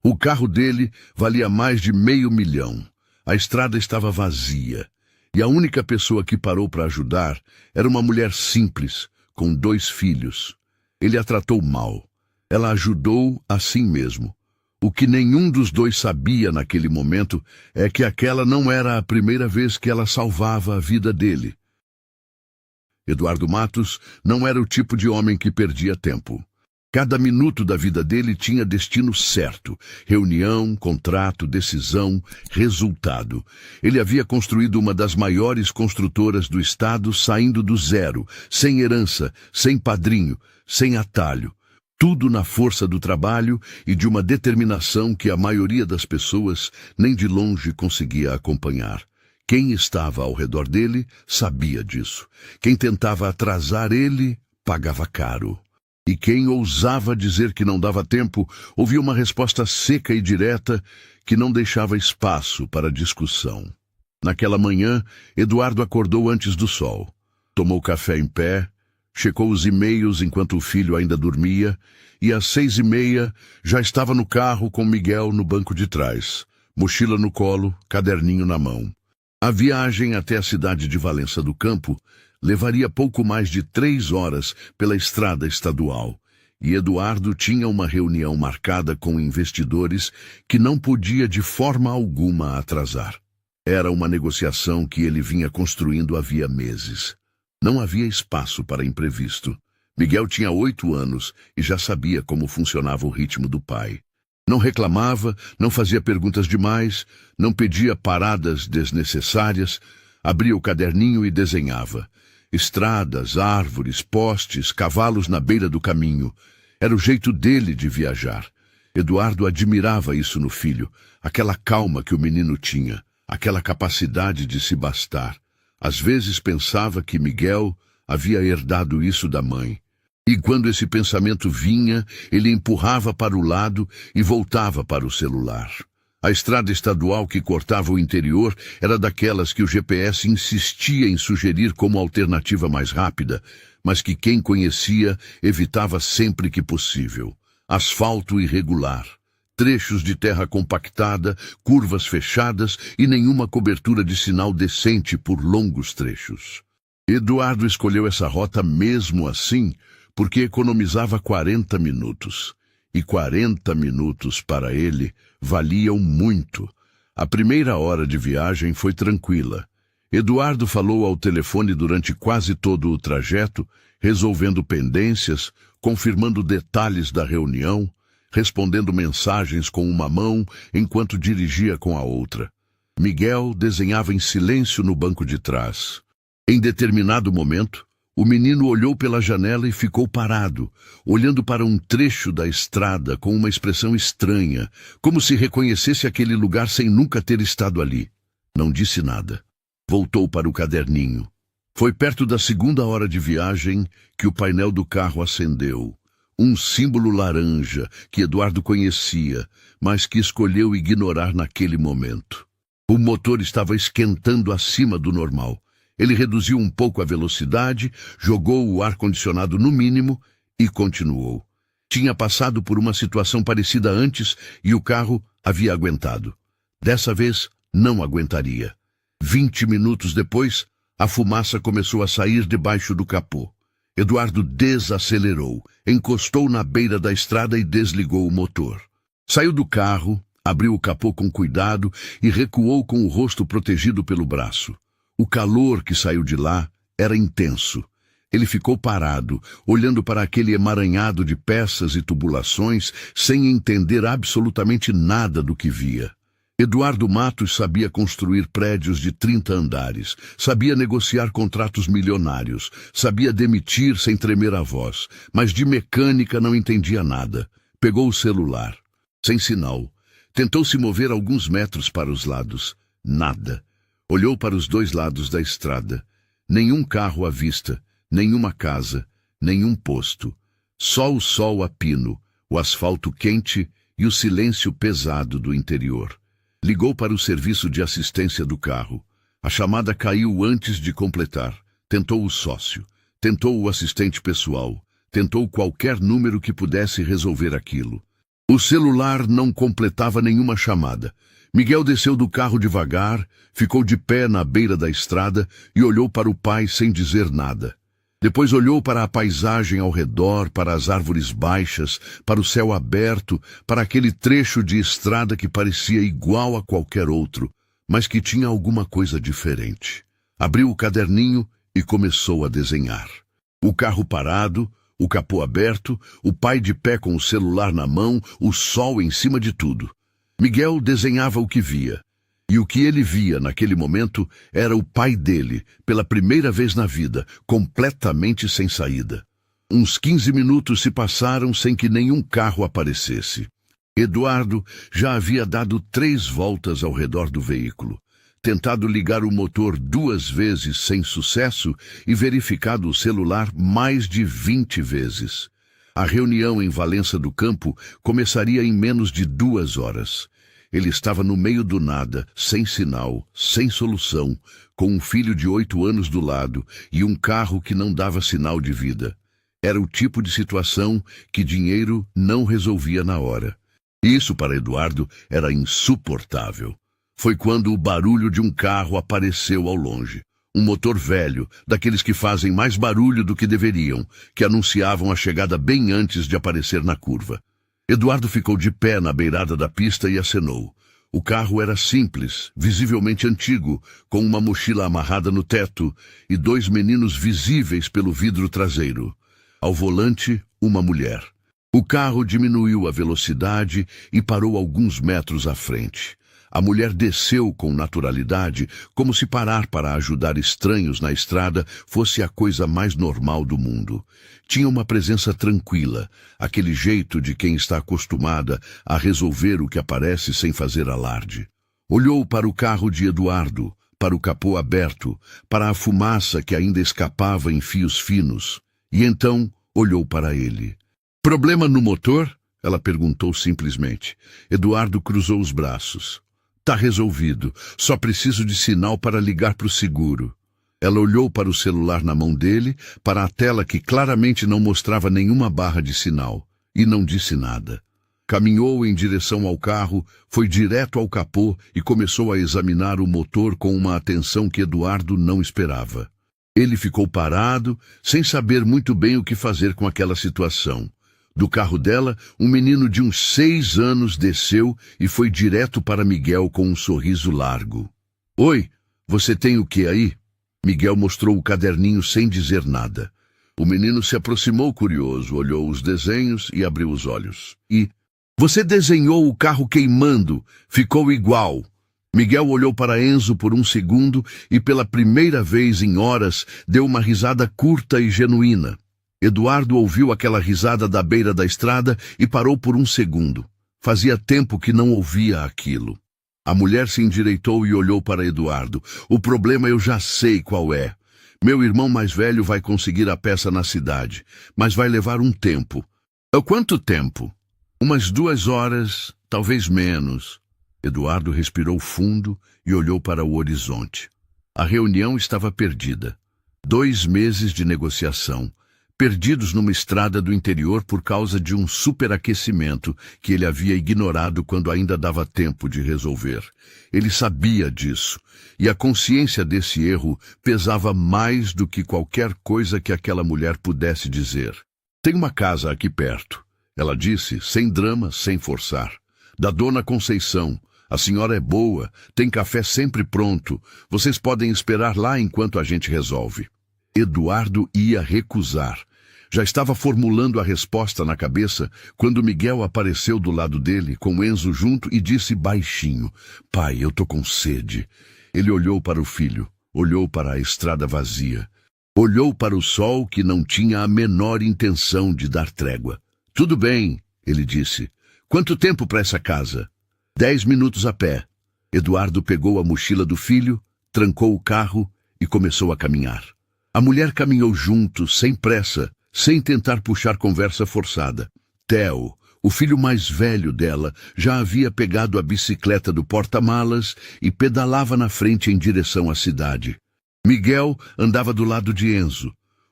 O carro dele valia mais de R$ 500.000. A estrada estava vazia. E a única pessoa que parou para ajudar era uma mulher simples, com 2 filhos. Ele a tratou mal. Ela ajudou assim mesmo. O que nenhum dos dois sabia naquele momento é que aquela não era a primeira vez que ela salvava a vida dele. Eduardo Matos não era o tipo de homem que perdia tempo. Cada minuto da vida dele tinha destino certo: reunião, contrato, decisão, resultado. Ele havia construído uma das maiores construtoras do estado saindo do zero, sem herança, sem padrinho, sem atalho. Tudo na força do trabalho e de uma determinação que a maioria das pessoas nem de longe conseguia acompanhar. Quem estava ao redor dele sabia disso. Quem tentava atrasar ele pagava caro. E quem ousava dizer que não dava tempo ouvia uma resposta seca e direta que não deixava espaço para discussão. Naquela manhã, Eduardo acordou antes do sol. Tomou café em pé, checou os e-mails enquanto o filho ainda dormia, e às 6h30 já estava no carro com Miguel no banco de trás, mochila no colo, caderninho na mão. A viagem até a cidade de Valença do Campo levaria pouco mais de 3 horas pela estrada estadual, e Eduardo tinha uma reunião marcada com investidores que não podia de forma alguma atrasar. Era uma negociação que ele vinha construindo havia meses. Não havia espaço para imprevisto. Miguel tinha 8 anos e já sabia como funcionava o ritmo do pai. Não reclamava, não fazia perguntas demais, não pedia paradas desnecessárias, abria o caderninho e desenhava. Estradas, árvores, postes, cavalos na beira do caminho. Era o jeito dele de viajar. Eduardo admirava isso no filho, aquela calma que o menino tinha, aquela capacidade de se bastar. Às vezes pensava que Miguel havia herdado isso da mãe. E quando esse pensamento vinha, ele empurrava para o lado e voltava para o celular. A estrada estadual que cortava o interior era daquelas que o GPS insistia em sugerir como alternativa mais rápida, mas que quem conhecia evitava sempre que possível. Asfalto irregular, trechos de terra compactada, curvas fechadas e nenhuma cobertura de sinal decente por longos trechos. Eduardo escolheu essa rota mesmo assim, porque economizava 40 minutos. E 40 minutos para ele valiam muito. A primeira hora de viagem foi tranquila. Eduardo falou ao telefone durante quase todo o trajeto, resolvendo pendências, confirmando detalhes da reunião, respondendo mensagens com uma mão enquanto dirigia com a outra. Miguel desenhava em silêncio no banco de trás. Em determinado momento, o menino olhou pela janela e ficou parado, olhando para um trecho da estrada com uma expressão estranha, como se reconhecesse aquele lugar sem nunca ter estado ali. Não disse nada. Voltou para o caderninho. Foi perto da 2ª hora de viagem que o painel do carro acendeu. Um símbolo laranja que Eduardo conhecia, mas que escolheu ignorar naquele momento. O motor estava esquentando acima do normal. Ele reduziu um pouco a velocidade, jogou o ar-condicionado no mínimo e continuou. Tinha passado por uma situação parecida antes e o carro havia aguentado. Dessa vez, não aguentaria. 20 minutos depois, a fumaça começou a sair debaixo do capô. Eduardo desacelerou, encostou na beira da estrada e desligou o motor. Saiu do carro, abriu o capô com cuidado e recuou com o rosto protegido pelo braço. O calor que saiu de lá era intenso. Ele ficou parado, olhando para aquele emaranhado de peças e tubulações, sem entender absolutamente nada do que via. Eduardo Matos sabia construir prédios de 30 andares, sabia negociar contratos milionários, sabia demitir sem tremer a voz, mas de mecânica não entendia nada. Pegou o celular. Sem sinal. Tentou se mover alguns metros para os lados. Nada. Olhou para os 2 lados da estrada. Nenhum carro à vista, nenhuma casa, nenhum posto. Só o sol a pino, o asfalto quente e o silêncio pesado do interior. Ligou para o serviço de assistência do carro. A chamada caiu antes de completar. Tentou o sócio, tentou o assistente pessoal, tentou qualquer número que pudesse resolver aquilo. O celular não completava nenhuma chamada. Miguel desceu do carro devagar, ficou de pé na beira da estrada e olhou para o pai sem dizer nada. Depois olhou para a paisagem ao redor, para as árvores baixas, para o céu aberto, para aquele trecho de estrada que parecia igual a qualquer outro, mas que tinha alguma coisa diferente. Abriu o caderninho e começou a desenhar. O carro parado, o capô aberto, o pai de pé com o celular na mão, o sol em cima de tudo. Miguel desenhava o que via. E o que ele via naquele momento era o pai dele, pela primeira vez na vida, completamente sem saída. Uns 15 minutos se passaram sem que nenhum carro aparecesse. Eduardo já havia dado 3 voltas ao redor do veículo, tentado ligar o motor 2 vezes sem sucesso e verificado o celular mais de 20 vezes. A reunião em Valença do Campo começaria em menos de 2 horas. Ele estava no meio do nada, sem sinal, sem solução, com um filho de 8 anos do lado e um carro que não dava sinal de vida. Era o tipo de situação que dinheiro não resolvia na hora. Isso para Eduardo era insuportável. Foi quando o barulho de um carro apareceu ao longe. Um motor velho, daqueles que fazem mais barulho do que deveriam, que anunciavam a chegada bem antes de aparecer na curva. Eduardo ficou de pé na beirada da pista e acenou. O carro era simples, visivelmente antigo, com uma mochila amarrada no teto e 2 meninos visíveis pelo vidro traseiro. Ao volante, uma mulher. O carro diminuiu a velocidade e parou alguns metros à frente. A mulher desceu com naturalidade, como se parar para ajudar estranhos na estrada fosse a coisa mais normal do mundo. Tinha uma presença tranquila, aquele jeito de quem está acostumada a resolver o que aparece sem fazer alarde. Olhou para o carro de Eduardo, para o capô aberto, para a fumaça que ainda escapava em fios finos, e então olhou para ele. "Problema no motor?" ela perguntou simplesmente. Eduardo cruzou os braços. "Tá resolvido. Só preciso de sinal para ligar para o seguro." Ela olhou para o celular na mão dele, para a tela que claramente não mostrava nenhuma barra de sinal, e não disse nada. Caminhou em direção ao carro, foi direto ao capô e começou a examinar o motor com uma atenção que Eduardo não esperava. Ele ficou parado, sem saber muito bem o que fazer com aquela situação. Do carro dela, um menino de uns 6 anos desceu e foi direto para Miguel com um sorriso largo. "Oi, você tem o que aí?" Miguel mostrou o caderninho sem dizer nada. O menino se aproximou curioso, olhou os desenhos e abriu os olhos. Você desenhou o carro queimando. Ficou igual." Miguel olhou para Enzo por um segundo e pela primeira vez em horas deu uma risada curta e genuína. Eduardo ouviu aquela risada da beira da estrada e parou por um segundo. Fazia tempo que não ouvia aquilo. A mulher se endireitou e olhou para Eduardo. "O problema eu já sei qual é. Meu irmão mais velho vai conseguir a peça na cidade, mas vai levar um tempo." "Quanto tempo?" "Umas 2 horas, talvez menos." Eduardo respirou fundo e olhou para o horizonte. A reunião estava perdida. 2 meses de negociação, perdidos numa estrada do interior por causa de um superaquecimento que ele havia ignorado quando ainda dava tempo de resolver. Ele sabia disso, e a consciência desse erro pesava mais do que qualquer coisa que aquela mulher pudesse dizer. "Tem uma casa aqui perto," ela disse, sem drama, sem forçar. "Da Dona Conceição. A senhora é boa, tem café sempre pronto. Vocês podem esperar lá enquanto a gente resolve." Eduardo ia recusar. Já estava formulando a resposta na cabeça quando Miguel apareceu do lado dele, com Enzo junto, e disse baixinho: "Pai, eu tô com sede." Ele olhou para o filho, olhou para a estrada vazia. Olhou para o sol que não tinha a menor intenção de dar trégua. "Tudo bem," ele disse. "Quanto tempo para essa casa?" 10 minutos a pé." Eduardo pegou a mochila do filho, trancou o carro e começou a caminhar. A mulher caminhou junto, sem pressa, sem tentar puxar conversa forçada. Theo, o filho mais velho dela, já havia pegado a bicicleta do porta-malas e pedalava na frente em direção à cidade. Miguel andava do lado de Enzo.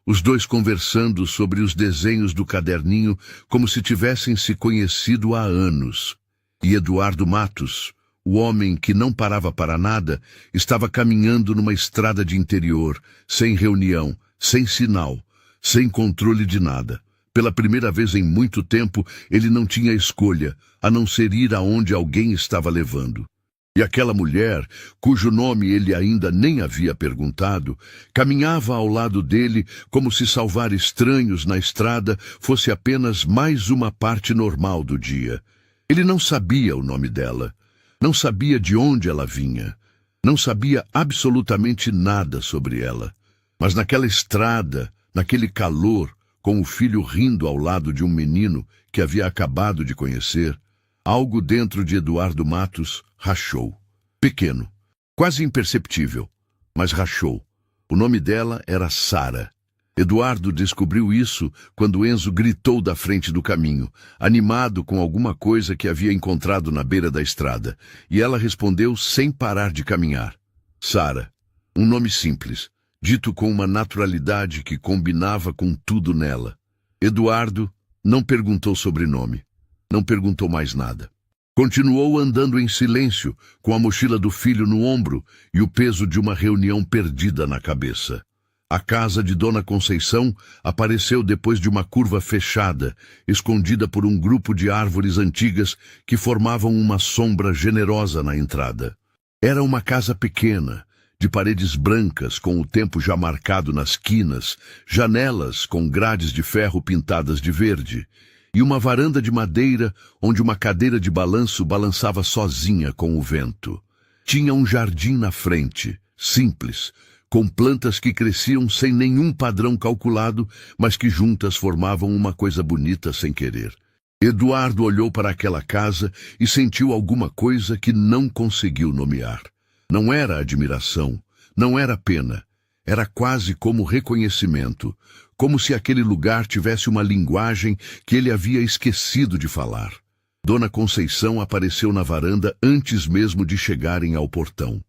Os dois conversando sobre os desenhos do caderninho como se tivessem se conhecido há anos. E Eduardo Matos, o homem que não parava para nada, estava caminhando numa estrada de interior, sem reunião, sem sinal, sem controle de nada. Pela primeira vez em muito tempo, ele não tinha escolha, a não ser ir aonde alguém estava levando. E aquela mulher, cujo nome ele ainda nem havia perguntado, caminhava ao lado dele como se salvar estranhos na estrada fosse apenas mais uma parte normal do dia. Ele não sabia o nome dela, não sabia de onde ela vinha, não sabia absolutamente nada sobre ela. Mas naquela estrada, naquele calor, com o filho rindo ao lado de um menino que havia acabado de conhecer, algo dentro de Eduardo Matos rachou. Pequeno, quase imperceptível, mas rachou. O nome dela era Sara. Eduardo descobriu isso quando Enzo gritou da frente do caminho, animado com alguma coisa que havia encontrado na beira da estrada, e ela respondeu sem parar de caminhar. Sara, um nome simples, dito com uma naturalidade que combinava com tudo nela. Eduardo não perguntou sobrenome, não perguntou mais nada. Continuou andando em silêncio, com a mochila do filho no ombro e o peso de uma reunião perdida na cabeça. A casa de Dona Conceição apareceu depois de uma curva fechada, escondida por um grupo de árvores antigas que formavam uma sombra generosa na entrada. Era uma casa pequena, de paredes brancas com o tempo já marcado nas quinas, janelas com grades de ferro pintadas de verde, e uma varanda de madeira onde uma cadeira de balanço balançava sozinha com o vento. Tinha um jardim na frente, simples, com plantas que cresciam sem nenhum padrão calculado, mas que juntas formavam uma coisa bonita sem querer. Eduardo olhou para aquela casa e sentiu alguma coisa que não conseguiu nomear. Não era admiração, não era pena, era quase como reconhecimento, como se aquele lugar tivesse uma linguagem que ele havia esquecido de falar. Dona Conceição apareceu na varanda antes mesmo de chegarem ao portão.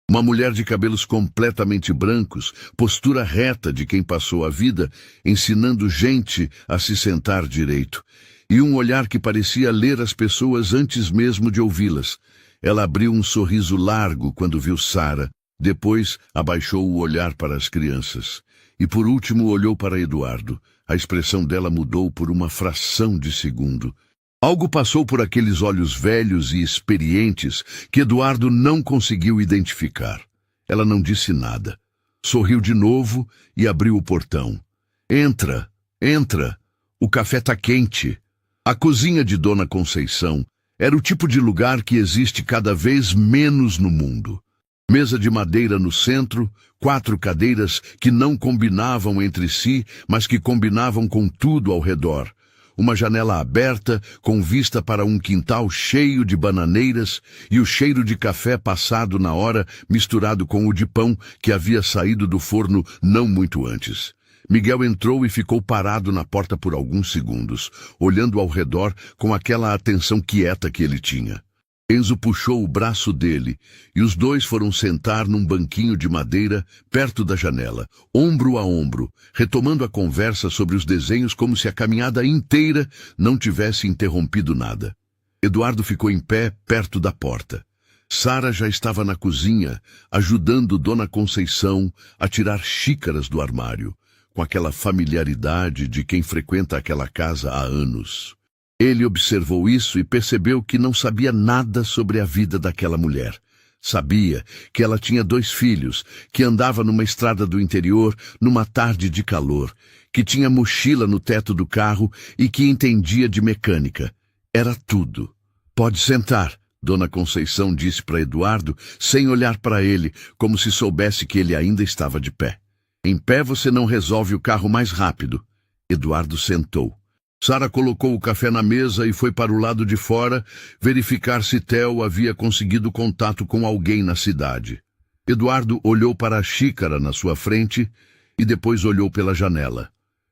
Uma mulher de cabelos completamente brancos, postura reta de quem passou a vida, ensinando gente a se sentar direito, e um olhar que parecia ler as pessoas antes mesmo de ouvi-las. Ela abriu um sorriso largo quando viu Sara, depois abaixou o olhar para as crianças. E por último olhou para Eduardo. A expressão dela mudou por uma fração de segundo. Algo passou por aqueles olhos velhos e experientes que Eduardo não conseguiu identificar. Ela não disse nada. Sorriu de novo e abriu o portão. Entra, entra. O café tá quente. A cozinha de Dona Conceição era o tipo de lugar que existe cada vez menos no mundo. Mesa de madeira no centro, 4 cadeiras que não combinavam entre si, mas que combinavam com tudo ao redor. Uma janela aberta, com vista para um quintal cheio de bananeiras e o cheiro de café passado na hora, misturado com o de pão que havia saído do forno não muito antes. Miguel entrou e ficou parado na porta por alguns segundos, olhando ao redor com aquela atenção quieta que ele tinha. Enzo puxou o braço dele e os dois foram sentar num banquinho de madeira perto da janela, ombro a ombro, retomando a conversa sobre os desenhos como se a caminhada inteira não tivesse interrompido nada. Eduardo ficou em pé perto da porta. Sara já estava na cozinha, ajudando Dona Conceição a tirar xícaras do armário, com aquela familiaridade de quem frequenta aquela casa há anos. Ele observou isso e percebeu que não sabia nada sobre a vida daquela mulher. Sabia que ela tinha 2 filhos, que andava numa estrada do interior numa tarde de calor, que tinha mochila no teto do carro e que entendia de mecânica. Era tudo. Pode sentar, Dona Conceição disse para Eduardo, sem olhar para ele, como se soubesse que ele ainda estava de pé. Em pé você não resolve o carro mais rápido. Eduardo sentou. Sara colocou o café na mesa e foi para o lado de fora verificar se Theo havia conseguido contato com alguém na cidade. Eduardo olhou para a xícara na sua frente e depois olhou pela janela.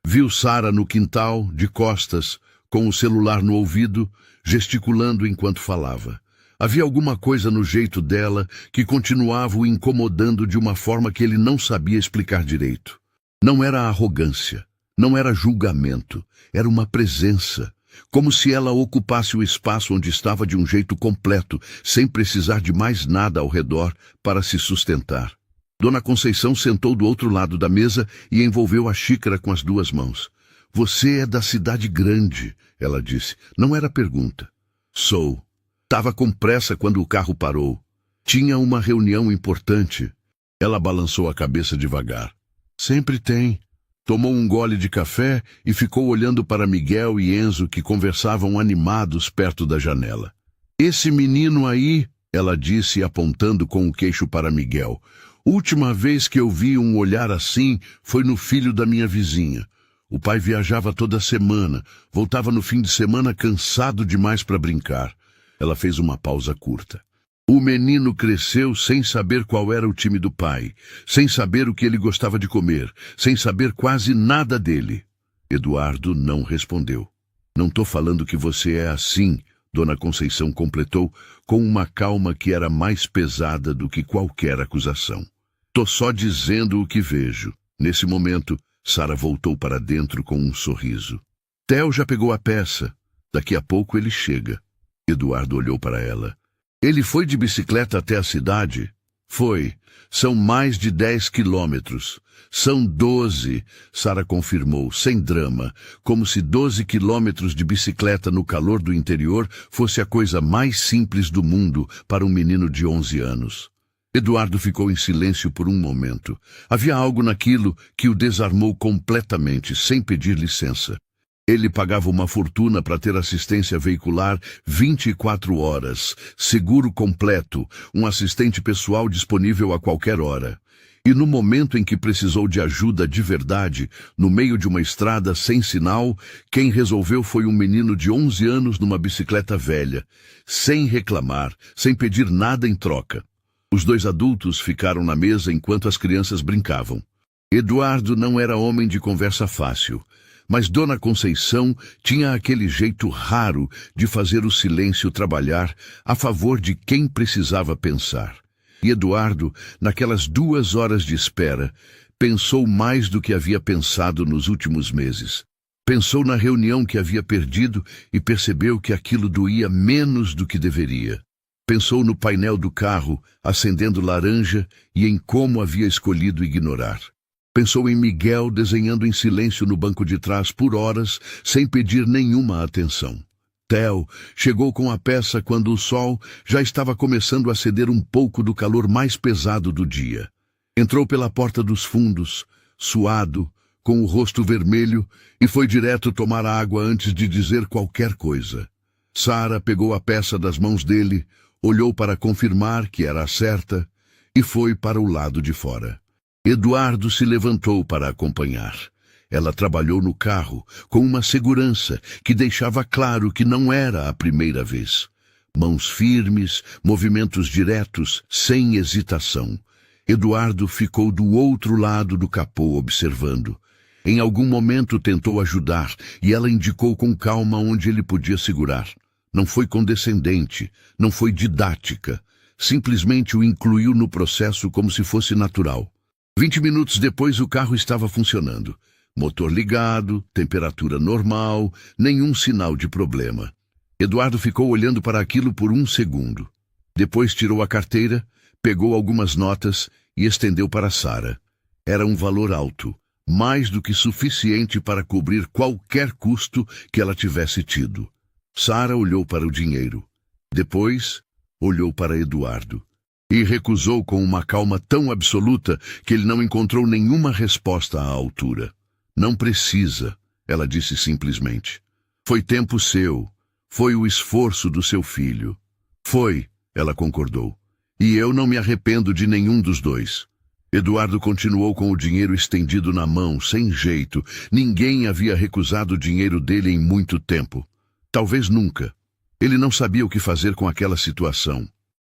Viu Sara no quintal, de costas, com o celular no ouvido, gesticulando enquanto falava. Havia alguma coisa no jeito dela que continuava o incomodando de uma forma que ele não sabia explicar direito. Não era arrogância, não era julgamento, era uma presença, como se ela ocupasse o espaço onde estava de um jeito completo, sem precisar de mais nada ao redor para se sustentar. Dona Conceição sentou do outro lado da mesa e envolveu a xícara com as duas mãos. Você é da cidade grande, ela disse. Não era pergunta. Sou. Estava com pressa quando o carro parou. Tinha uma reunião importante. Ela balançou a cabeça devagar. Sempre tem. Tomou um gole de café e ficou olhando para Miguel e Enzo, que conversavam animados perto da janela. Esse menino aí, ela disse, apontando com o queixo para Miguel. Última vez que eu vi um olhar assim foi no filho da minha vizinha. O pai viajava toda semana, voltava no fim de semana cansado demais para brincar. Ela fez uma pausa curta. O menino cresceu sem saber qual era o time do pai, sem saber o que ele gostava de comer, sem saber quase nada dele. Eduardo não respondeu. Não estou falando que você é assim, Dona Conceição completou, com uma calma que era mais pesada do que qualquer acusação. Tô só dizendo o que vejo. Nesse momento, Sara voltou para dentro com um sorriso. Theo já pegou a peça. Daqui a pouco ele chega. Eduardo olhou para ela. Ele foi de bicicleta até a cidade? Foi. São mais de 10 quilômetros. São 12, Sara confirmou, sem drama, como se 12 quilômetros de bicicleta no calor do interior fosse a coisa mais simples do mundo para um menino de 11 anos. Eduardo ficou em silêncio por um momento. Havia algo naquilo que o desarmou completamente, sem pedir licença. Ele pagava uma fortuna para ter assistência veicular 24 horas, seguro completo, um assistente pessoal disponível a qualquer hora. E no momento em que precisou de ajuda de verdade, no meio de uma estrada sem sinal, quem resolveu foi um menino de 11 anos numa bicicleta velha, sem reclamar, sem pedir nada em troca. Os dois adultos ficaram na mesa enquanto as crianças brincavam. Eduardo não era homem de conversa fácil, mas Dona Conceição tinha aquele jeito raro de fazer o silêncio trabalhar a favor de quem precisava pensar. E Eduardo, naquelas 2 horas de espera, pensou mais do que havia pensado nos últimos meses. Pensou na reunião que havia perdido e percebeu que aquilo doía menos do que deveria. Pensou no painel do carro, acendendo laranja, e em como havia escolhido ignorar. Pensou em Miguel desenhando em silêncio no banco de trás por horas, sem pedir nenhuma atenção. Theo chegou com a peça quando o sol já estava começando a ceder um pouco do calor mais pesado do dia. Entrou pela porta dos fundos, suado, com o rosto vermelho, e foi direto tomar água antes de dizer qualquer coisa. Sara pegou a peça das mãos dele, olhou para confirmar que era a certa e foi para o lado de fora. Eduardo se levantou para acompanhar. Ela trabalhou no carro, com uma segurança que deixava claro que não era a primeira vez. Mãos firmes, movimentos diretos, sem hesitação. Eduardo ficou do outro lado do capô observando. Em algum momento tentou ajudar e ela indicou com calma onde ele podia segurar. Não foi condescendente, não foi didática. Simplesmente o incluiu no processo como se fosse natural. 20 minutos depois o carro estava funcionando. Motor ligado, temperatura normal, nenhum sinal de problema. Eduardo ficou olhando para aquilo por 1 segundo. Depois tirou a carteira, pegou algumas notas e estendeu para Sara. Era um valor alto, mais do que suficiente para cobrir qualquer custo que ela tivesse tido. Sara olhou para o dinheiro. Depois, olhou para Eduardo. E recusou com uma calma tão absoluta que ele não encontrou nenhuma resposta à altura. Não precisa, ela disse simplesmente. Foi tempo seu. Foi o esforço do seu filho. Foi, ela concordou. E eu não me arrependo de nenhum dos dois. Eduardo continuou com o dinheiro estendido na mão, sem jeito. Ninguém havia recusado o dinheiro dele em muito tempo. Talvez nunca. Ele não sabia o que fazer com aquela situação.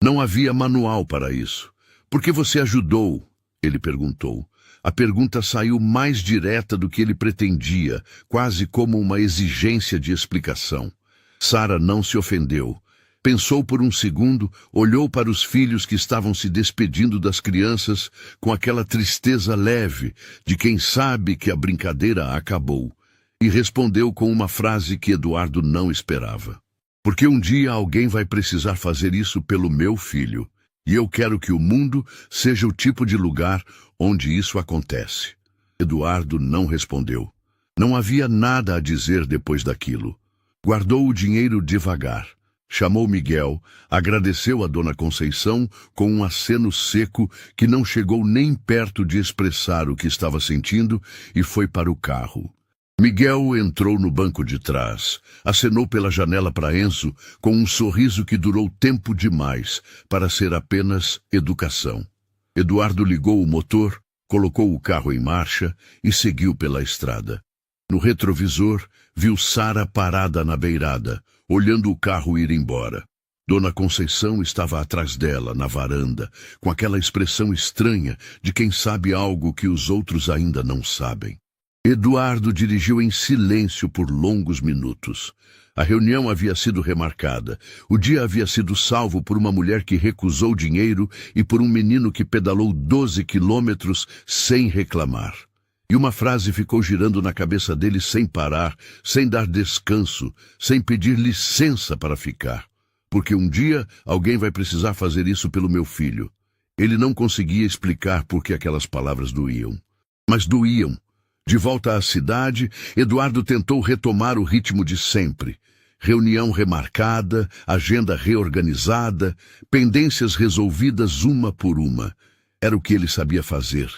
Não havia manual para isso. Por que você ajudou? Ele perguntou. A pergunta saiu mais direta do que ele pretendia, quase como uma exigência de explicação. Sara não se ofendeu. Pensou por um segundo, olhou para os filhos que estavam se despedindo das crianças com aquela tristeza leve de quem sabe que a brincadeira acabou, e respondeu com uma frase que Eduardo não esperava. Porque um dia alguém vai precisar fazer isso pelo meu filho, e eu quero que o mundo seja o tipo de lugar onde isso acontece. Eduardo não respondeu. Não havia nada a dizer depois daquilo. Guardou o dinheiro devagar. Chamou Miguel, agradeceu a Dona Conceição com um aceno seco que não chegou nem perto de expressar o que estava sentindo e foi para o carro. Miguel entrou no banco de trás, acenou pela janela para Enzo com um sorriso que durou tempo demais para ser apenas educação. Eduardo ligou o motor, colocou o carro em marcha e seguiu pela estrada. No retrovisor, viu Sara parada na beirada, olhando o carro ir embora. Dona Conceição estava atrás dela, na varanda, com aquela expressão estranha de quem sabe algo que os outros ainda não sabem. Eduardo dirigiu em silêncio por longos minutos. A reunião havia sido remarcada. O dia havia sido salvo por uma mulher que recusou dinheiro e por um menino que pedalou 12 quilômetros sem reclamar. E uma frase ficou girando na cabeça dele sem parar, sem dar descanso, sem pedir licença para ficar. Porque um dia alguém vai precisar fazer isso pelo meu filho. Ele não conseguia explicar por que aquelas palavras doíam. Mas doíam. De volta à cidade, Eduardo tentou retomar o ritmo de sempre. Reunião remarcada, agenda reorganizada, pendências resolvidas uma por uma. Era o que ele sabia fazer.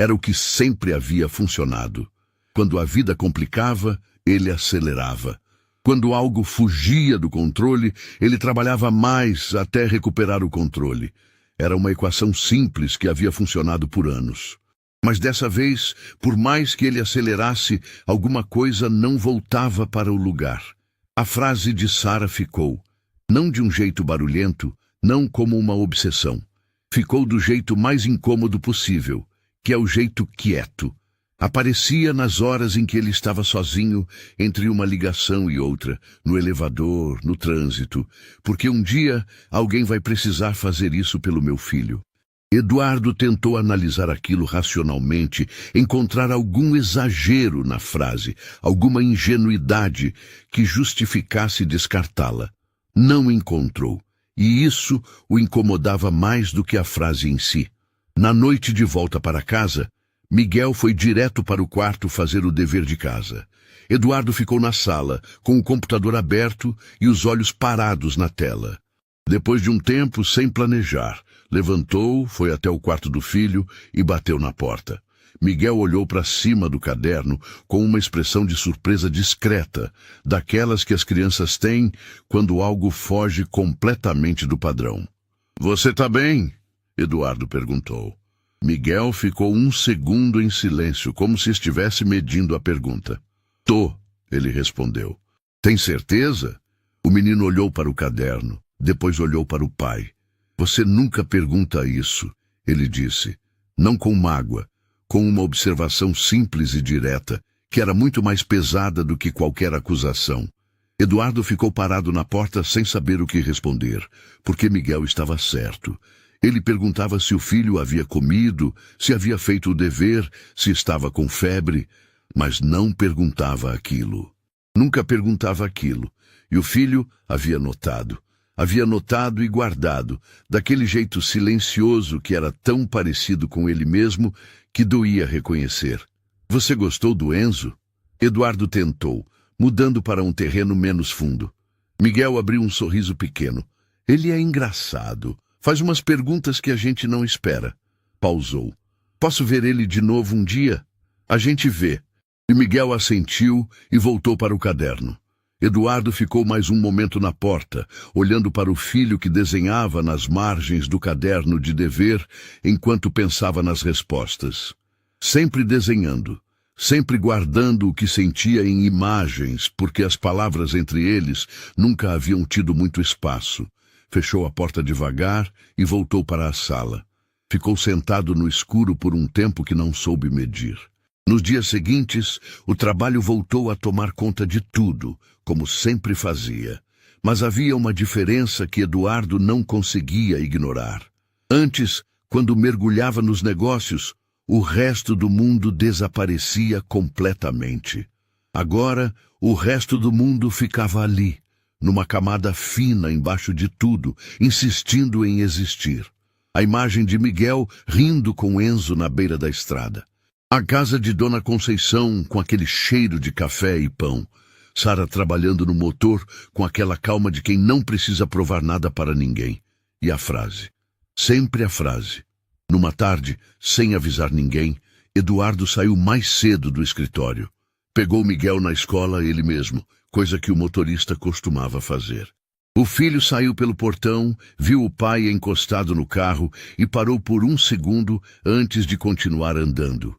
Era o que sempre havia funcionado. Quando a vida complicava, ele acelerava. Quando algo fugia do controle, ele trabalhava mais até recuperar o controle. Era uma equação simples que havia funcionado por anos. Mas dessa vez, por mais que ele acelerasse, alguma coisa não voltava para o lugar. A frase de Sara ficou, não de um jeito barulhento, não como uma obsessão. Ficou do jeito mais incômodo possível, que é o jeito quieto. Aparecia nas horas em que ele estava sozinho, entre uma ligação e outra, no elevador, no trânsito, porque um dia alguém vai precisar fazer isso pelo meu filho. Eduardo tentou analisar aquilo racionalmente, encontrar algum exagero na frase, alguma ingenuidade que justificasse descartá-la. Não encontrou, e isso o incomodava mais do que a frase em si. Na noite de volta para casa, Miguel foi direto para o quarto fazer o dever de casa. Eduardo ficou na sala, com o computador aberto e os olhos parados na tela. Depois de um tempo, sem planejar, levantou, foi até o quarto do filho e bateu na porta. Miguel olhou para cima do caderno com uma expressão de surpresa discreta, daquelas que as crianças têm quando algo foge completamente do padrão. "Você tá bem?" Eduardo perguntou. Miguel ficou um segundo em silêncio, como se estivesse medindo a pergunta. "Tô", ele respondeu. "Tem certeza?" O menino olhou para o caderno, depois olhou para o pai. "Você nunca pergunta isso", ele disse, não com mágoa, com uma observação simples e direta, que era muito mais pesada do que qualquer acusação. Eduardo ficou parado na porta sem saber o que responder, porque Miguel estava certo. Ele perguntava se o filho havia comido, se havia feito o dever, se estava com febre, mas não perguntava aquilo. Nunca perguntava aquilo, e o filho havia notado. Havia notado e guardado, daquele jeito silencioso que era tão parecido com ele mesmo que doía reconhecer. "Você gostou do Enzo?" Eduardo tentou, mudando para um terreno menos fundo. Miguel abriu um sorriso pequeno. "Ele é engraçado. Faz umas perguntas que a gente não espera." Pausou. "Posso ver ele de novo um dia?" "A gente vê." E Miguel assentiu e voltou para o caderno. Eduardo ficou mais um momento na porta, olhando para o filho que desenhava nas margens do caderno de dever, enquanto pensava nas respostas. Sempre desenhando, sempre guardando o que sentia em imagens, porque as palavras entre eles nunca haviam tido muito espaço. Fechou a porta devagar e voltou para a sala. Ficou sentado no escuro por um tempo que não soube medir. Nos dias seguintes, o trabalho voltou a tomar conta de tudo, como sempre fazia. Mas havia uma diferença que Eduardo não conseguia ignorar. Antes, quando mergulhava nos negócios, o resto do mundo desaparecia completamente. Agora, o resto do mundo ficava ali, numa camada fina embaixo de tudo, insistindo em existir. A imagem de Miguel rindo com Enzo na beira da estrada. A casa de Dona Conceição com aquele cheiro de café e pão. Sara trabalhando no motor com aquela calma de quem não precisa provar nada para ninguém. E a frase. Sempre a frase. Numa tarde, sem avisar ninguém, Eduardo saiu mais cedo do escritório. Pegou Miguel na escola ele mesmo, coisa que o motorista costumava fazer. O filho saiu pelo portão, viu o pai encostado no carro e parou por um segundo antes de continuar andando.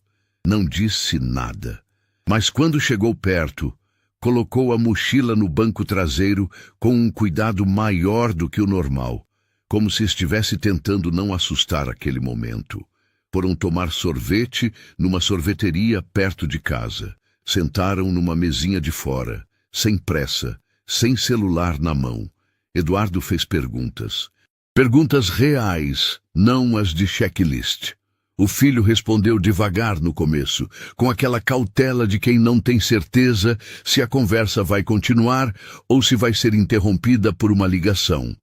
Não disse nada. Mas quando chegou perto, colocou a mochila no banco traseiro com um cuidado maior do que o normal, como se estivesse tentando não assustar aquele momento. Foram tomar sorvete numa sorveteria perto de casa. Sentaram numa mesinha de fora, sem pressa, sem celular na mão. Eduardo fez perguntas. Perguntas reais, não as de checklist. O filho respondeu devagar no começo, com aquela cautela de quem não tem certeza se a conversa vai continuar ou se vai ser interrompida por uma ligação.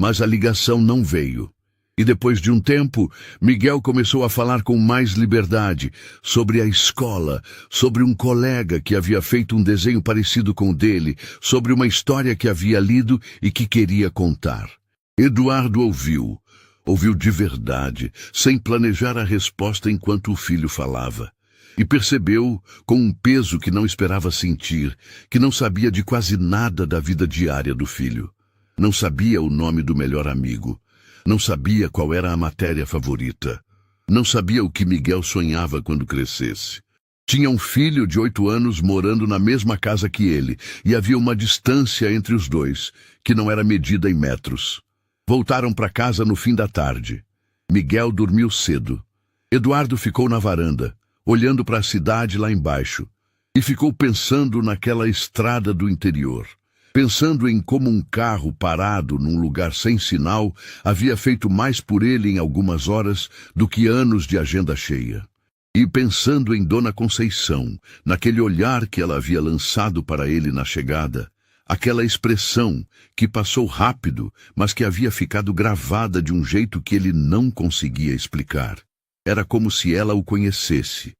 Mas a ligação não veio. E depois de um tempo, Miguel começou a falar com mais liberdade sobre a escola, sobre um colega que havia feito um desenho parecido com o dele, sobre uma história que havia lido e que queria contar. Eduardo ouviu de verdade, sem planejar a resposta enquanto o filho falava. E percebeu, com um peso que não esperava sentir, que não sabia de quase nada da vida diária do filho. Não sabia o nome do melhor amigo. Não sabia qual era a matéria favorita. Não sabia o que Miguel sonhava quando crescesse. Tinha um filho de 8 anos morando na mesma casa que ele, e havia uma distância entre os dois, que não era medida em metros. Voltaram para casa no fim da tarde. Miguel dormiu cedo. Eduardo ficou na varanda, olhando para a cidade lá embaixo, e ficou pensando naquela estrada do interior. Pensando em como um carro parado num lugar sem sinal havia feito mais por ele em algumas horas do que anos de agenda cheia. E pensando em Dona Conceição, naquele olhar que ela havia lançado para ele na chegada, aquela expressão que passou rápido, mas que havia ficado gravada de um jeito que ele não conseguia explicar. Era como se ela o conhecesse.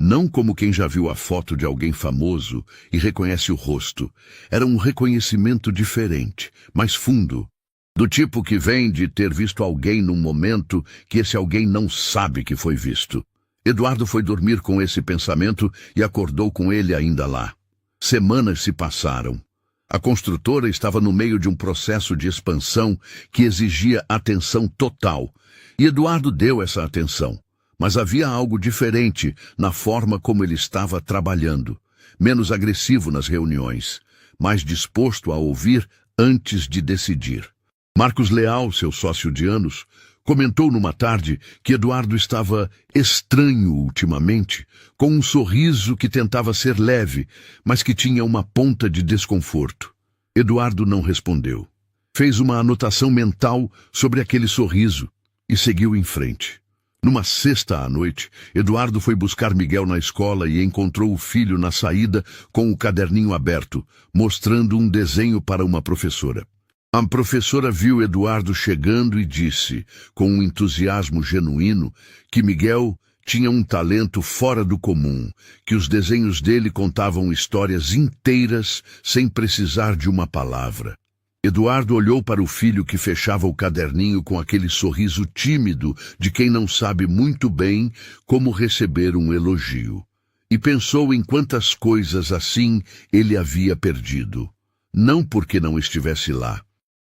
Não como quem já viu a foto de alguém famoso e reconhece o rosto. Era um reconhecimento diferente, mais fundo. Do tipo que vem de ter visto alguém num momento que esse alguém não sabe que foi visto. Eduardo foi dormir com esse pensamento e acordou com ele ainda lá. Semanas se passaram. A construtora estava no meio de um processo de expansão que exigia atenção total. E Eduardo deu essa atenção. Mas havia algo diferente na forma como ele estava trabalhando. Menos agressivo nas reuniões, mais disposto a ouvir antes de decidir. Marcos Leal, seu sócio de anos, comentou numa tarde que Eduardo estava estranho ultimamente, com um sorriso que tentava ser leve, mas que tinha uma ponta de desconforto. Eduardo não respondeu. Fez uma anotação mental sobre aquele sorriso e seguiu em frente. Numa sexta à noite, Eduardo foi buscar Miguel na escola e encontrou o filho na saída com o caderninho aberto, mostrando um desenho para uma professora. A professora viu Eduardo chegando e disse, com um entusiasmo genuíno, que Miguel tinha um talento fora do comum, que os desenhos dele contavam histórias inteiras sem precisar de uma palavra. Eduardo olhou para o filho que fechava o caderninho com aquele sorriso tímido de quem não sabe muito bem como receber um elogio. E pensou em quantas coisas assim ele havia perdido. Não porque não estivesse lá,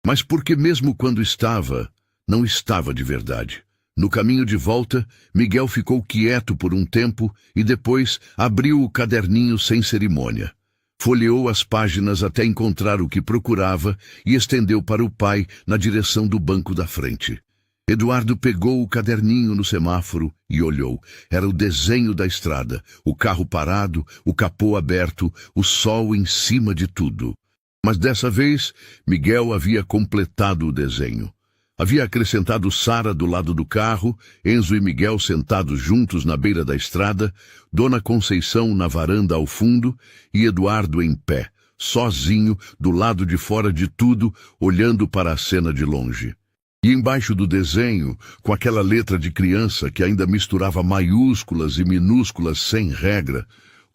mas porque mesmo quando estava, não estava de verdade. No caminho de volta, Miguel ficou quieto por um tempo e depois abriu o caderninho sem cerimônia. Folheou as páginas até encontrar o que procurava e estendeu para o pai na direção do banco da frente. Eduardo pegou o caderninho no semáforo e olhou. Era o desenho da estrada, o carro parado, o capô aberto, o sol em cima de tudo. Mas dessa vez, Miguel havia completado o desenho. Havia acrescentado Sara do lado do carro, Enzo e Miguel sentados juntos na beira da estrada, Dona Conceição na varanda ao fundo e Eduardo em pé, sozinho, do lado de fora de tudo, olhando para a cena de longe. E embaixo do desenho, com aquela letra de criança que ainda misturava maiúsculas e minúsculas sem regra,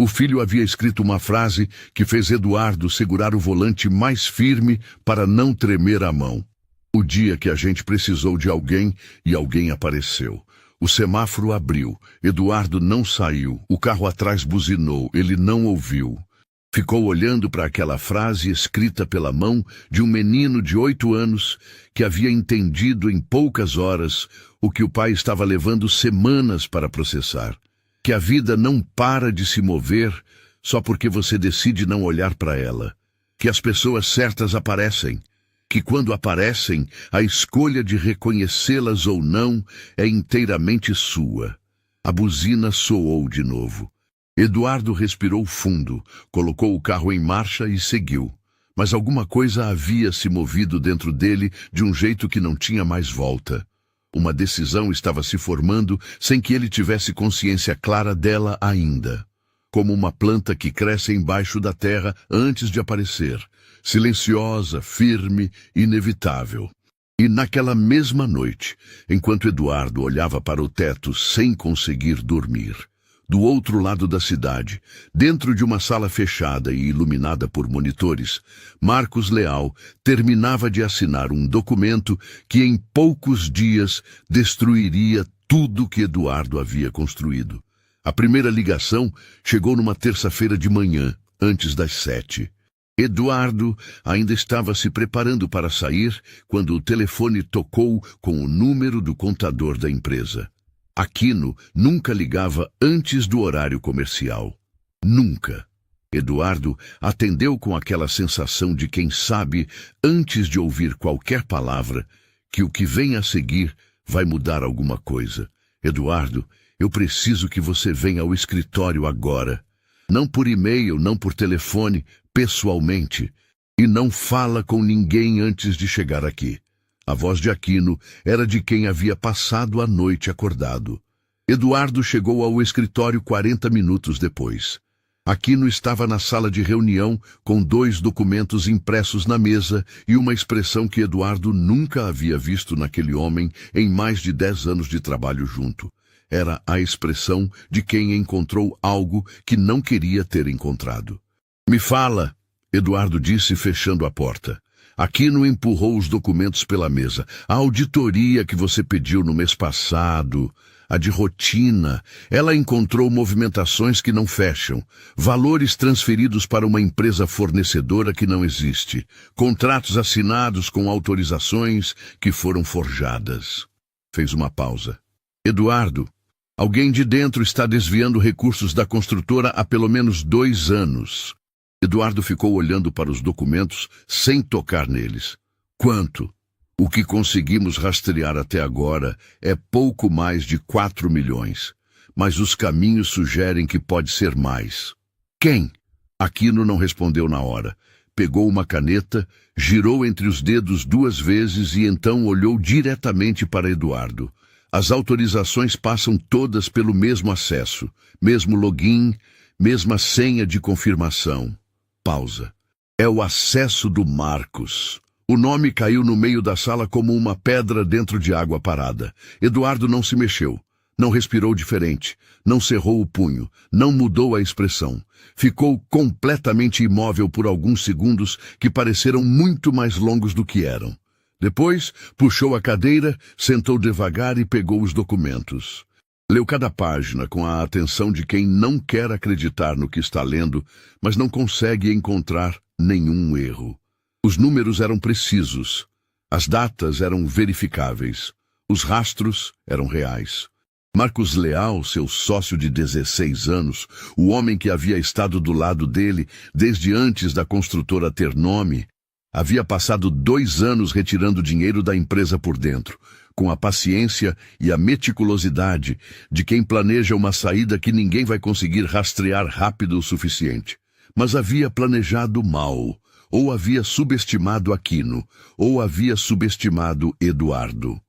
o filho havia escrito uma frase que fez Eduardo segurar o volante mais firme para não tremer a mão. O dia que a gente precisou de alguém e alguém apareceu. O semáforo abriu. Eduardo não saiu. O carro atrás buzinou. Ele não ouviu. Ficou olhando para aquela frase escrita pela mão de um menino de 8 anos que havia entendido em poucas horas o que o pai estava levando semanas para processar. Que a vida não para de se mover só porque você decide não olhar para ela. Que as pessoas certas aparecem. Que quando aparecem, a escolha de reconhecê-las ou não é inteiramente sua. A buzina soou de novo. Eduardo respirou fundo, colocou o carro em marcha e seguiu. Mas alguma coisa havia se movido dentro dele de um jeito que não tinha mais volta. Uma decisão estava se formando sem que ele tivesse consciência clara dela ainda. Como uma planta que cresce embaixo da terra antes de aparecer. Silenciosa, firme, inevitável. E naquela mesma noite, enquanto Eduardo olhava para o teto sem conseguir dormir, do outro lado da cidade, dentro de uma sala fechada e iluminada por monitores, Marcos Leal terminava de assinar um documento que em poucos dias destruiria tudo que Eduardo havia construído. A primeira ligação chegou numa terça-feira de manhã, antes das 7. Eduardo ainda estava se preparando para sair quando o telefone tocou com o número do contador da empresa. Aquino nunca ligava antes do horário comercial. Nunca. Eduardo atendeu com aquela sensação de quem sabe, antes de ouvir qualquer palavra, que o que vem a seguir vai mudar alguma coisa. Eduardo, eu preciso que você venha ao escritório agora. Não por e-mail, não por telefone, pessoalmente. E não fala com ninguém antes de chegar aqui. A voz de Aquino era de quem havia passado a noite acordado. Eduardo chegou ao escritório 40 minutos depois. Aquino estava na sala de reunião com 2 documentos impressos na mesa e uma expressão que Eduardo nunca havia visto naquele homem em mais de 10 anos de trabalho junto. Era a expressão de quem encontrou algo que não queria ter encontrado. Me fala, Eduardo disse fechando a porta. Aquino empurrou os documentos pela mesa. A auditoria que você pediu no mês passado, a de rotina, ela encontrou movimentações que não fecham, valores transferidos para uma empresa fornecedora que não existe, contratos assinados com autorizações que foram forjadas. Fez uma pausa. Eduardo, alguém de dentro está desviando recursos da construtora há pelo menos 2 anos. Eduardo ficou olhando para os documentos sem tocar neles. Quanto? O que conseguimos rastrear até agora é pouco mais de 4 milhões. Mas os caminhos sugerem que pode ser mais. Quem? Aquino não respondeu na hora. Pegou uma caneta, girou entre os dedos 2 vezes e então olhou diretamente para Eduardo. As autorizações passam todas pelo mesmo acesso, mesmo login, mesma senha de confirmação. Pausa. É o acesso do Marcos. O nome caiu no meio da sala como uma pedra dentro de água parada. Eduardo não se mexeu, não respirou diferente, não cerrou o punho, não mudou a expressão. Ficou completamente imóvel por alguns segundos que pareceram muito mais longos do que eram. Depois, puxou a cadeira, sentou devagar e pegou os documentos. Leu cada página com a atenção de quem não quer acreditar no que está lendo, mas não consegue encontrar nenhum erro. Os números eram precisos, as datas eram verificáveis, os rastros eram reais. Marcos Leal, seu sócio de 16 anos, o homem que havia estado do lado dele desde antes da construtora ter nome, havia passado 2 anos retirando dinheiro da empresa por dentro, com a paciência e a meticulosidade de quem planeja uma saída que ninguém vai conseguir rastrear rápido o suficiente. Mas havia planejado mal, Ou havia subestimado Aquino, ou havia subestimado Eduardo.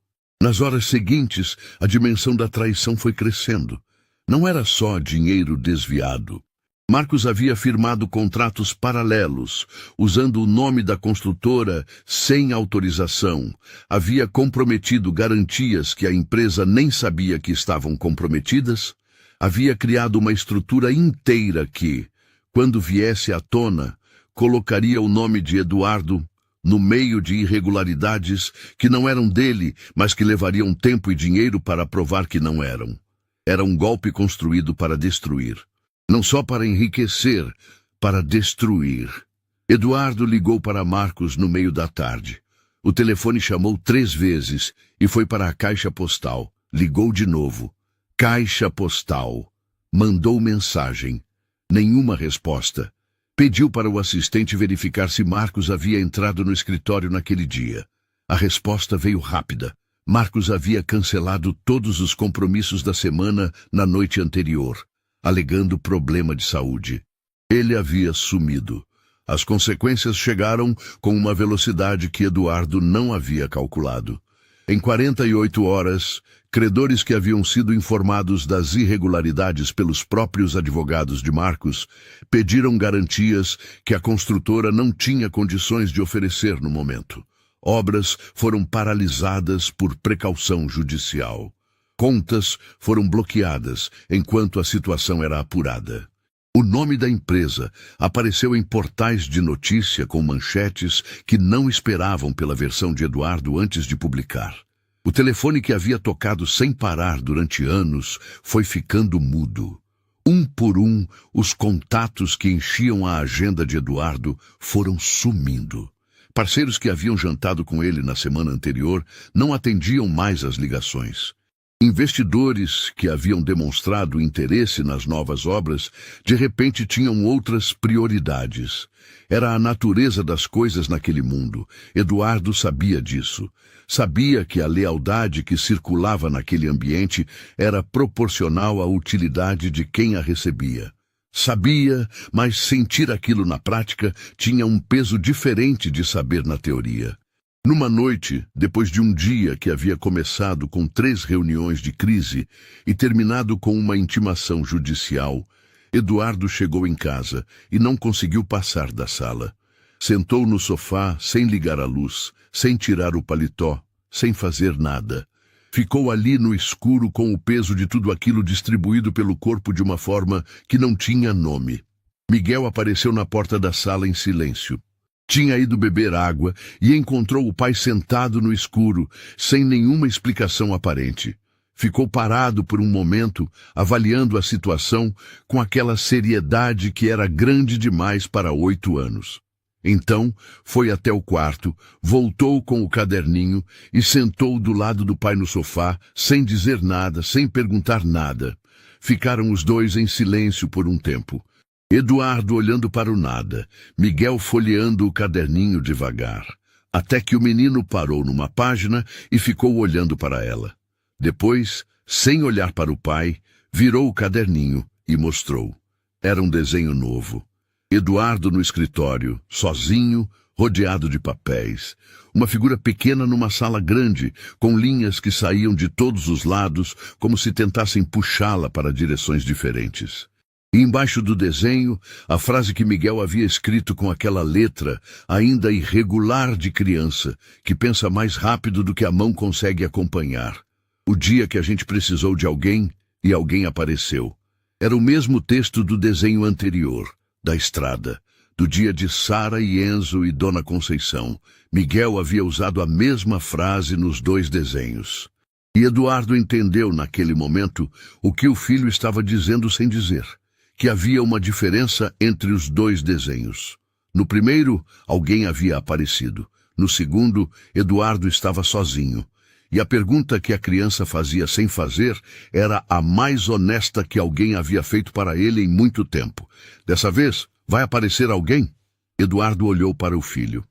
Nas horas seguintes, a dimensão da traição foi crescendo. Não era só dinheiro desviado. Marcos havia firmado contratos paralelos, usando o nome da construtora sem autorização. Havia comprometido garantias que a empresa nem sabia que estavam comprometidas. Havia criado uma estrutura inteira que, quando viesse à tona, colocaria o nome de Eduardo no meio de irregularidades que não eram dele, mas que levariam tempo e dinheiro para provar que não eram. Era um golpe construído para destruir. Não só para enriquecer, para destruir. Eduardo ligou para Marcos no meio da tarde. O telefone chamou 3 vezes e foi para a caixa postal. Ligou de novo. Caixa postal. Mandou mensagem. Nenhuma resposta. Pediu para o assistente verificar se Marcos havia entrado no escritório naquele dia. A resposta veio rápida. Marcos havia cancelado todos os compromissos da semana na noite anterior, alegando problema de saúde. Ele havia sumido. As consequências chegaram com uma velocidade que Eduardo não havia calculado. Em 48 horas, credores que haviam sido informados das irregularidades pelos próprios advogados de Marcos pediram garantias que a construtora não tinha condições de oferecer no momento. Obras foram paralisadas por precaução judicial. Contas foram bloqueadas enquanto a situação era apurada. O nome da empresa apareceu em portais de notícia com manchetes que não esperavam pela versão de Eduardo antes de publicar. O telefone que havia tocado sem parar durante anos foi ficando mudo. Um por um, os contatos que enchiam a agenda de Eduardo foram sumindo. Parceiros que haviam jantado com ele na semana anterior não atendiam mais as ligações. Investidores que haviam demonstrado interesse nas novas obras, de repente tinham outras prioridades. Era a natureza das coisas naquele mundo. Eduardo sabia disso. Sabia que a lealdade que circulava naquele ambiente era proporcional à utilidade de quem a recebia. Sabia, mas sentir aquilo na prática tinha um peso diferente de saber na teoria. Numa noite, depois de um dia que havia começado com 3 reuniões de crise e terminado com uma intimação judicial, Eduardo chegou em casa e não conseguiu passar da sala. Sentou no sofá sem ligar a luz, sem tirar o paletó, sem fazer nada. Ficou ali no escuro com o peso de tudo aquilo distribuído pelo corpo de uma forma que não tinha nome. Miguel apareceu na porta da sala em silêncio. Tinha ido beber água e encontrou o pai sentado no escuro, sem nenhuma explicação aparente. Ficou parado por um momento, avaliando a situação com aquela seriedade que era grande demais para 8 anos. Então, foi até o quarto, voltou com o caderninho e sentou do lado do pai no sofá, sem dizer nada, sem perguntar nada. Ficaram os dois em silêncio por um tempo. Eduardo olhando para o nada, Miguel folheando o caderninho devagar, até que o menino parou numa página e ficou olhando para ela. Depois, sem olhar para o pai, virou o caderninho e mostrou. Era um desenho novo. Eduardo no escritório, sozinho, rodeado de papéis. Uma figura pequena numa sala grande, com linhas que saíam de todos os lados, como se tentassem puxá-la para direções diferentes. E embaixo do desenho, a frase que Miguel havia escrito com aquela letra, ainda irregular de criança, que pensa mais rápido do que a mão consegue acompanhar. O dia que a gente precisou de alguém, e alguém apareceu. Era o mesmo texto do desenho anterior, da estrada, do dia de Sara e Enzo e Dona Conceição. Miguel havia usado a mesma frase nos 2 desenhos. E Eduardo entendeu naquele momento o que o filho estava dizendo sem dizer. Que havia uma diferença entre os 2 desenhos. No primeiro, alguém havia aparecido. No segundo, Eduardo estava sozinho. E a pergunta que a criança fazia sem fazer era a mais honesta que alguém havia feito para ele em muito tempo. Dessa vez, vai aparecer alguém? Eduardo olhou para o filho.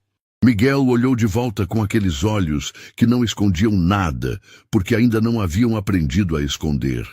Miguel olhou de volta com aqueles olhos que não escondiam nada, porque ainda não haviam aprendido a esconder.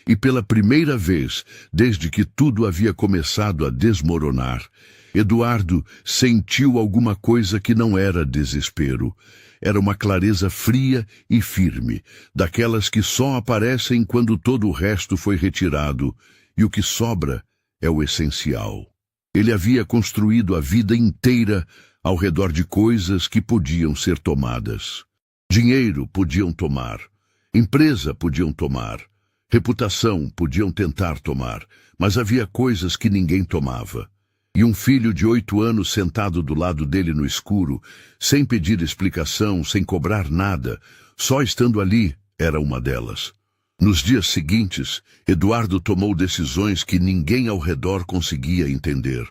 E pela primeira vez, desde que tudo havia começado a desmoronar, Eduardo sentiu alguma coisa que não era desespero. Era uma clareza fria e firme, daquelas que só aparecem quando todo o resto foi retirado, e o que sobra é o essencial. Ele havia construído a vida inteira ao redor de coisas que podiam ser tomadas. Dinheiro podiam tomar, empresa podiam tomar, reputação podiam tentar tomar, mas havia coisas que ninguém tomava. E um filho de 8 anos sentado do lado dele no escuro, sem pedir explicação, sem cobrar nada, só estando ali, era uma delas. Nos dias seguintes, Eduardo tomou decisões que ninguém ao redor conseguia entender.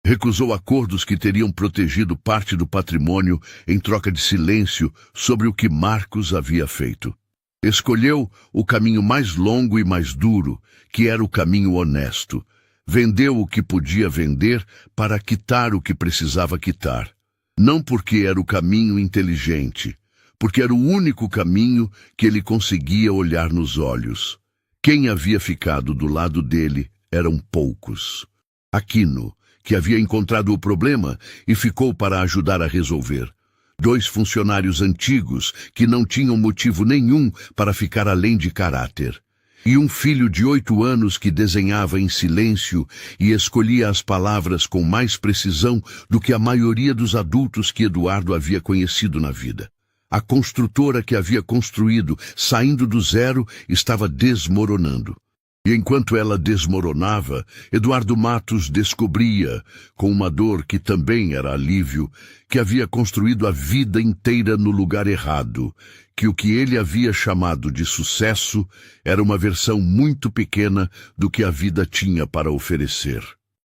Recusou acordos que teriam protegido parte do patrimônio em troca de silêncio sobre o que Marcos havia feito. Escolheu o caminho mais longo e mais duro, que era o caminho honesto. Vendeu o que podia vender para quitar o que precisava quitar. Não porque era o caminho inteligente, porque era o único caminho que ele conseguia olhar nos olhos. Quem havia ficado do lado dele eram poucos. Aquino, que havia encontrado o problema e ficou para ajudar a resolver. 2 funcionários antigos que não tinham motivo nenhum para ficar além de caráter. E um filho de 8 anos que desenhava em silêncio e escolhia as palavras com mais precisão do que a maioria dos adultos que Eduardo havia conhecido na vida. A construtora que havia construído, saindo do zero, estava desmoronando. E enquanto ela desmoronava, Eduardo Matos descobria, com uma dor que também era alívio, que havia construído a vida inteira no lugar errado, que o que ele havia chamado de sucesso era uma versão muito pequena do que a vida tinha para oferecer.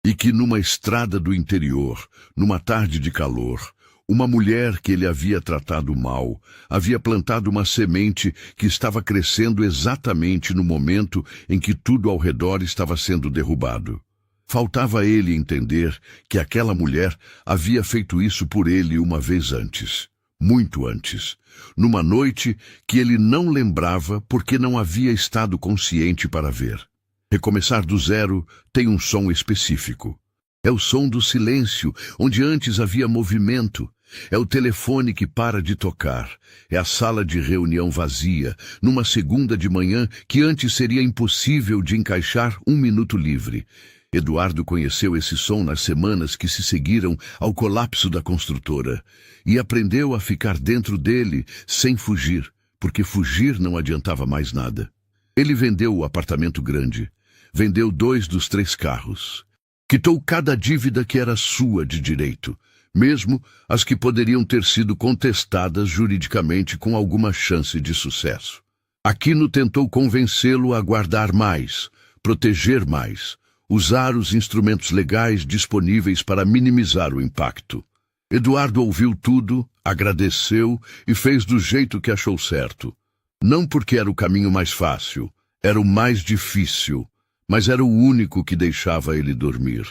E que numa estrada do interior, numa tarde de calor, uma mulher que ele havia tratado mal havia plantado uma semente que estava crescendo exatamente no momento em que tudo ao redor estava sendo derrubado. Faltava a ele entender que aquela mulher havia feito isso por ele uma vez antes, muito antes, numa noite que ele não lembrava porque não havia estado consciente para ver. Recomeçar do zero tem um som específico. É o som do silêncio, onde antes havia movimento. É o telefone que para de tocar. É a sala de reunião vazia, numa segunda de manhã que antes seria impossível de encaixar um minuto livre. Eduardo conheceu esse som nas semanas que se seguiram ao colapso da construtora e aprendeu a ficar dentro dele sem fugir, porque fugir não adiantava mais nada. Ele vendeu o apartamento grande, vendeu 2 dos 3 carros, quitou cada dívida que era sua de direito, mesmo as que poderiam ter sido contestadas juridicamente com alguma chance de sucesso. Aquino tentou convencê-lo a guardar mais, proteger mais, usar os instrumentos legais disponíveis para minimizar o impacto. Eduardo ouviu tudo, agradeceu e fez do jeito que achou certo. Não porque era o caminho mais fácil, era o mais difícil, mas era o único que deixava ele dormir.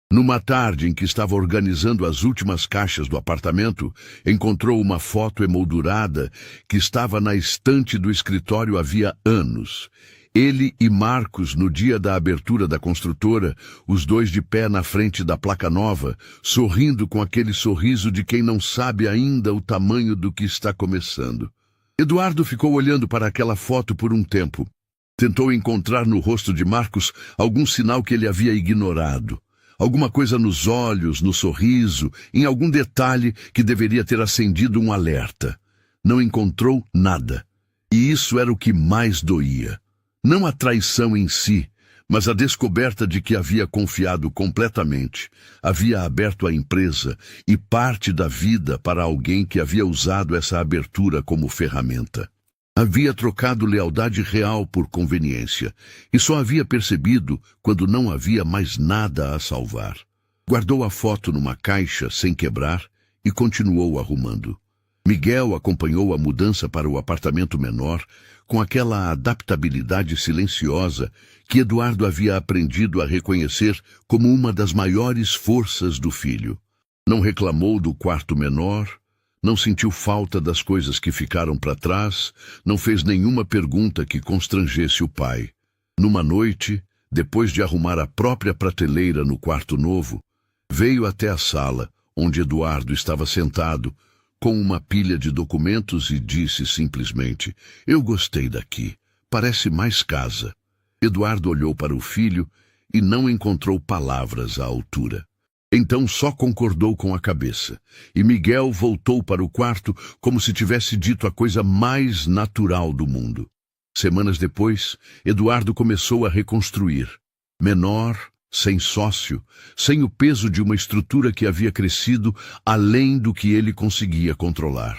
Numa tarde em que estava organizando as últimas caixas do apartamento, encontrou uma foto emoldurada que estava na estante do escritório havia anos. Ele e Marcos, no dia da abertura da construtora, os 2 de pé na frente da placa nova, sorrindo com aquele sorriso de quem não sabe ainda o tamanho do que está começando. Eduardo ficou olhando para aquela foto por um tempo. Tentou encontrar no rosto de Marcos algum sinal que ele havia ignorado. Alguma coisa nos olhos, no sorriso, em algum detalhe que deveria ter acendido um alerta. Não encontrou nada. E isso era o que mais doía. Não a traição em si, mas a descoberta de que havia confiado completamente, havia aberto a empresa e parte da vida para alguém que havia usado essa abertura como ferramenta. Havia trocado lealdade real por conveniência, e só havia percebido quando não havia mais nada a salvar. Guardou a foto numa caixa sem quebrar e continuou arrumando. Miguel acompanhou a mudança para o apartamento menor com aquela adaptabilidade silenciosa que Eduardo havia aprendido a reconhecer como uma das maiores forças do filho. Não reclamou do quarto menor, não sentiu falta das coisas que ficaram para trás, não fez nenhuma pergunta que constrangesse o pai. Numa noite, depois de arrumar a própria prateleira no quarto novo, veio até a sala, onde Eduardo estava sentado, com uma pilha de documentos e disse simplesmente: "Eu gostei daqui, parece mais casa." Eduardo olhou para o filho e não encontrou palavras à altura. Então só concordou com a cabeça, e Miguel voltou para o quarto como se tivesse dito a coisa mais natural do mundo. Semanas depois, Eduardo começou a reconstruir. Menor, sem sócio, sem o peso de uma estrutura que havia crescido além do que ele conseguia controlar.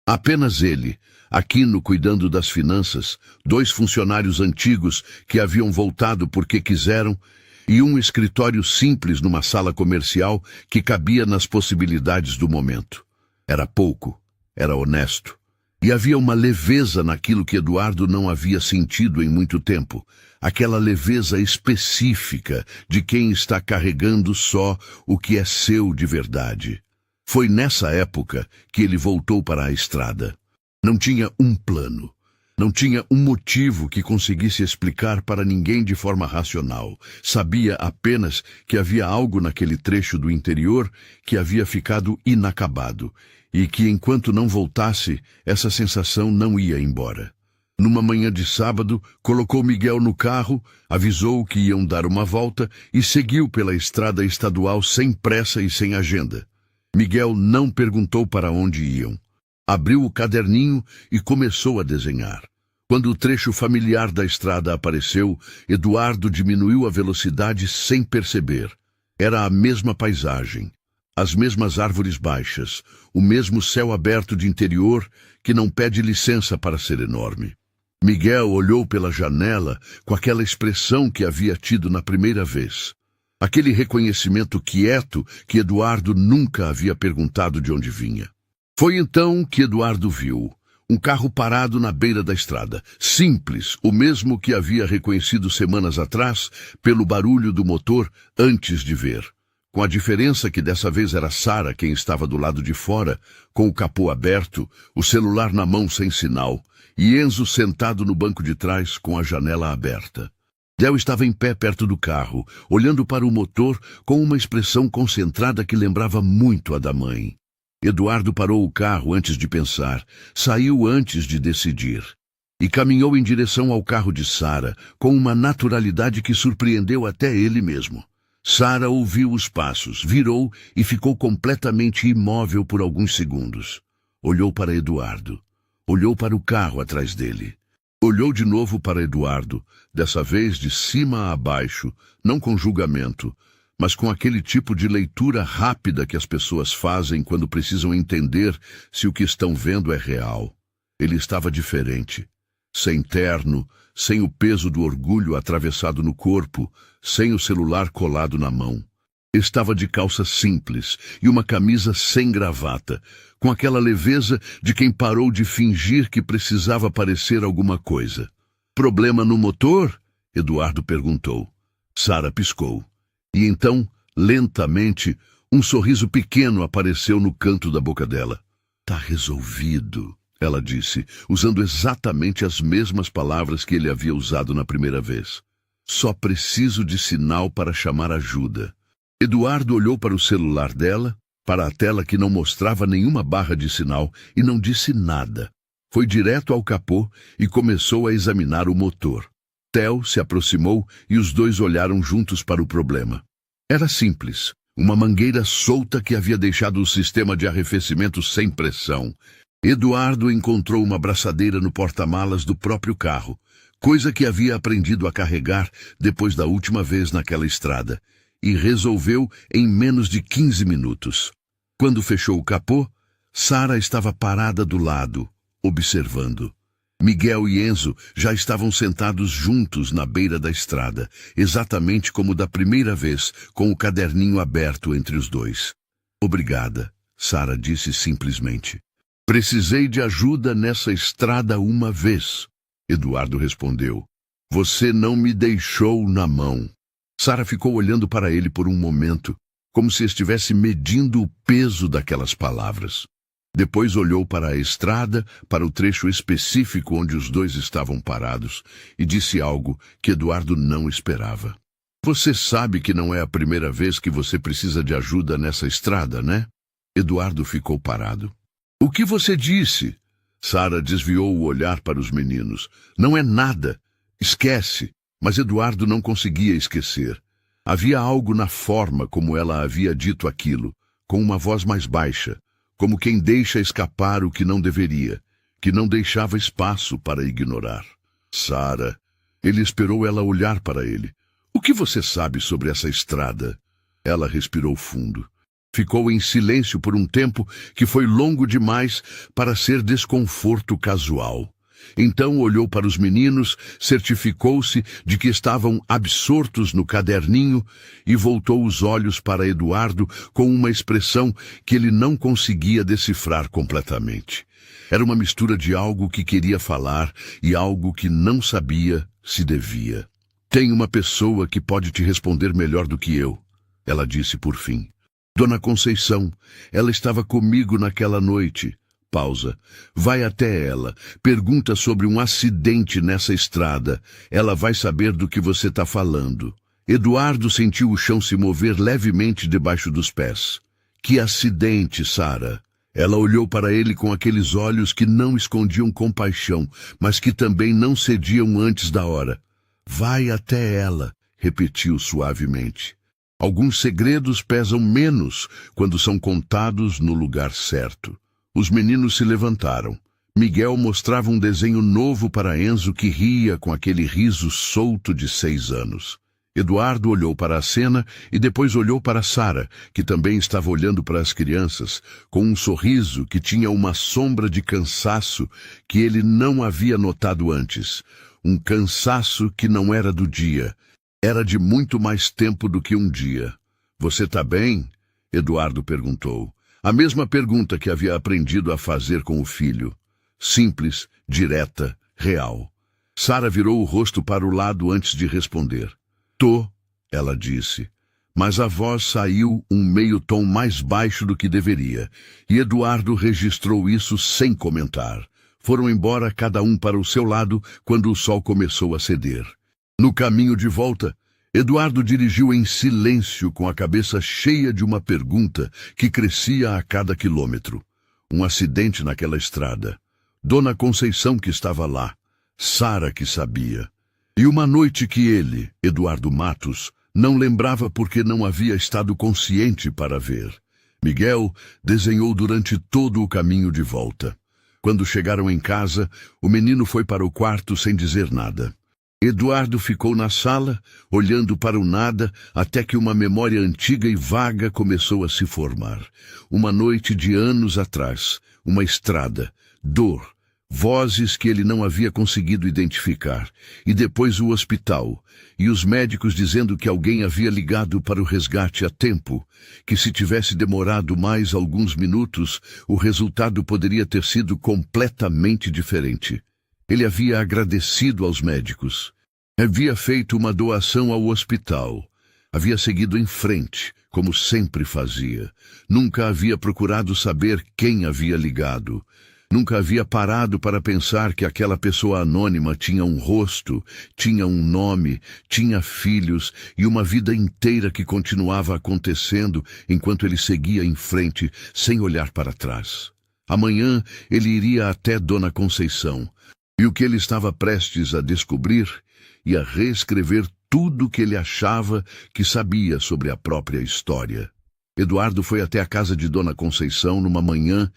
Apenas ele, Aquino cuidando das finanças, 2 funcionários antigos que haviam voltado porque quiseram, e um escritório simples numa sala comercial que cabia nas possibilidades do momento. Era pouco, era honesto. E havia uma leveza naquilo que Eduardo não havia sentido em muito tempo, aquela leveza específica de quem está carregando só o que é seu de verdade. Foi nessa época que ele voltou para a estrada. Não tinha um plano. Não tinha um motivo que conseguisse explicar para ninguém de forma racional. Sabia apenas que havia algo naquele trecho do interior que havia ficado inacabado e que, enquanto não voltasse, essa sensação não ia embora. Numa manhã de sábado, colocou Miguel no carro, avisou que iam dar uma volta e seguiu pela estrada estadual sem pressa e sem agenda. Miguel não perguntou para onde iam. Abriu o caderninho e começou a desenhar. Quando o trecho familiar da estrada apareceu, Eduardo diminuiu a velocidade sem perceber. Era a mesma paisagem, as mesmas árvores baixas, o mesmo céu aberto de interior que não pede licença para ser enorme. Miguel olhou pela janela com aquela expressão que havia tido na primeira vez. Aquele reconhecimento quieto que Eduardo nunca havia perguntado de onde vinha. Foi então que Eduardo viu um carro parado na beira da estrada, simples, o mesmo que havia reconhecido semanas atrás pelo barulho do motor antes de ver. Com a diferença que dessa vez era Sara quem estava do lado de fora, com o capô aberto, o celular na mão sem sinal, e Enzo sentado no banco de trás com a janela aberta. Del estava em pé perto do carro, olhando para o motor com uma expressão concentrada que lembrava muito a da mãe. Eduardo parou o carro antes de pensar, saiu antes de decidir, e caminhou em direção ao carro de Sara, com uma naturalidade que surpreendeu até ele mesmo. Sara ouviu os passos, virou e ficou completamente imóvel por alguns segundos. Olhou para Eduardo. Olhou para o carro atrás dele. Olhou de novo para Eduardo, dessa vez de cima a baixo, não com julgamento, mas com aquele tipo de leitura rápida que as pessoas fazem quando precisam entender se o que estão vendo é real. Ele estava diferente. Sem terno, sem o peso do orgulho atravessado no corpo, sem o celular colado na mão. Estava de calça simples e uma camisa sem gravata, com aquela leveza de quem parou de fingir que precisava parecer alguma coisa. "Problema no motor?" Eduardo perguntou. Sara piscou. E então, lentamente, um sorriso pequeno apareceu no canto da boca dela. "Tá resolvido", ela disse, usando exatamente as mesmas palavras que ele havia usado na primeira vez. "Só preciso de sinal para chamar ajuda." Eduardo olhou para o celular dela, para a tela que não mostrava nenhuma barra de sinal, e não disse nada. Foi direto ao capô e começou a examinar o motor. Theo se aproximou e os dois olharam juntos para o problema. Era simples, uma mangueira solta que havia deixado o sistema de arrefecimento sem pressão. Eduardo encontrou uma braçadeira no porta-malas do próprio carro, coisa que havia aprendido a carregar depois da última vez naquela estrada, e resolveu em menos de 15 minutos. Quando fechou o capô, Sara estava parada do lado, observando. Miguel e Enzo já estavam sentados juntos na beira da estrada, exatamente como da primeira vez, com o caderninho aberto entre os dois. "Obrigada", Sara disse simplesmente. "Precisei de ajuda nessa estrada uma vez", Eduardo respondeu. "Você não me deixou na mão." Sara ficou olhando para ele por um momento, como se estivesse medindo o peso daquelas palavras. Depois olhou para a estrada, para o trecho específico onde os dois estavam parados, e disse algo que Eduardo não esperava. Você sabe que não é a primeira vez que você precisa de ajuda nessa estrada, né? Eduardo ficou parado. O que você disse? Sara desviou o olhar para os meninos. Não é nada. Esquece. Mas Eduardo não conseguia esquecer. Havia algo na forma como ela havia dito aquilo, com uma voz mais baixa, como quem deixa escapar o que não deveria, que não deixava espaço para ignorar. Sara. Ele esperou ela olhar para ele. O que você sabe sobre essa estrada? Ela respirou fundo. Ficou em silêncio por um tempo que foi longo demais para ser desconforto casual. Então olhou para os meninos, certificou-se de que estavam absortos no caderninho e voltou os olhos para Eduardo com uma expressão que ele não conseguia decifrar completamente. Era uma mistura de algo que queria falar e algo que não sabia se devia. Tem uma pessoa que pode te responder melhor do que eu, ela disse por fim. Dona Conceição, ela estava comigo naquela noite. Pausa. Vai até ela. Pergunta sobre um acidente nessa estrada. Ela vai saber do que você está falando. Eduardo sentiu o chão se mover levemente debaixo dos pés. Que acidente, Sara? Ela olhou para ele com aqueles olhos que não escondiam compaixão, mas que também não cediam antes da hora. Vai até ela, repetiu suavemente. Alguns segredos pesam menos quando são contados no lugar certo. Os meninos se levantaram. Miguel mostrava um desenho novo para Enzo que ria com aquele riso solto de 6 anos. Eduardo olhou para a cena e depois olhou para Sara, que também estava olhando para as crianças, com um sorriso que tinha uma sombra de cansaço que ele não havia notado antes. Um cansaço que não era do dia. Era de muito mais tempo do que um dia. Você está bem? Eduardo perguntou. A mesma pergunta que havia aprendido a fazer com o filho. Simples, direta, real. Sara virou o rosto para o lado antes de responder. Tô, ela disse. Mas a voz saiu um meio tom mais baixo do que deveria, e Eduardo registrou isso sem comentar. Foram embora cada um para o seu lado quando o sol começou a ceder. No caminho de volta, Eduardo dirigiu em silêncio com a cabeça cheia de uma pergunta que crescia a cada quilômetro. Um acidente naquela estrada. Dona Conceição que estava lá. Sara que sabia. E uma noite que ele, Eduardo Matos, não lembrava porque não havia estado consciente para ver. Miguel desenhou durante todo o caminho de volta. Quando chegaram em casa, o menino foi para o quarto sem dizer nada. Eduardo ficou na sala, olhando para o nada, até que uma memória antiga e vaga começou a se formar. Uma noite de anos atrás, uma estrada, dor, vozes que ele não havia conseguido identificar, e depois o hospital, e os médicos dizendo que alguém havia ligado para o resgate a tempo, que se tivesse demorado mais alguns minutos, o resultado poderia ter sido completamente diferente. Ele havia agradecido aos médicos. Havia feito uma doação ao hospital. Havia seguido em frente, como sempre fazia. Nunca havia procurado saber quem havia ligado. Nunca havia parado para pensar que aquela pessoa anônima tinha um rosto, tinha um nome, tinha filhos e uma vida inteira que continuava acontecendo enquanto ele seguia em frente, sem olhar para trás. Amanhã ele iria até Dona Conceição. E o que ele estava prestes a descobrir e a reescrever tudo o que ele achava que sabia sobre a própria história. Eduardo foi até a casa de Dona Conceição numa manhã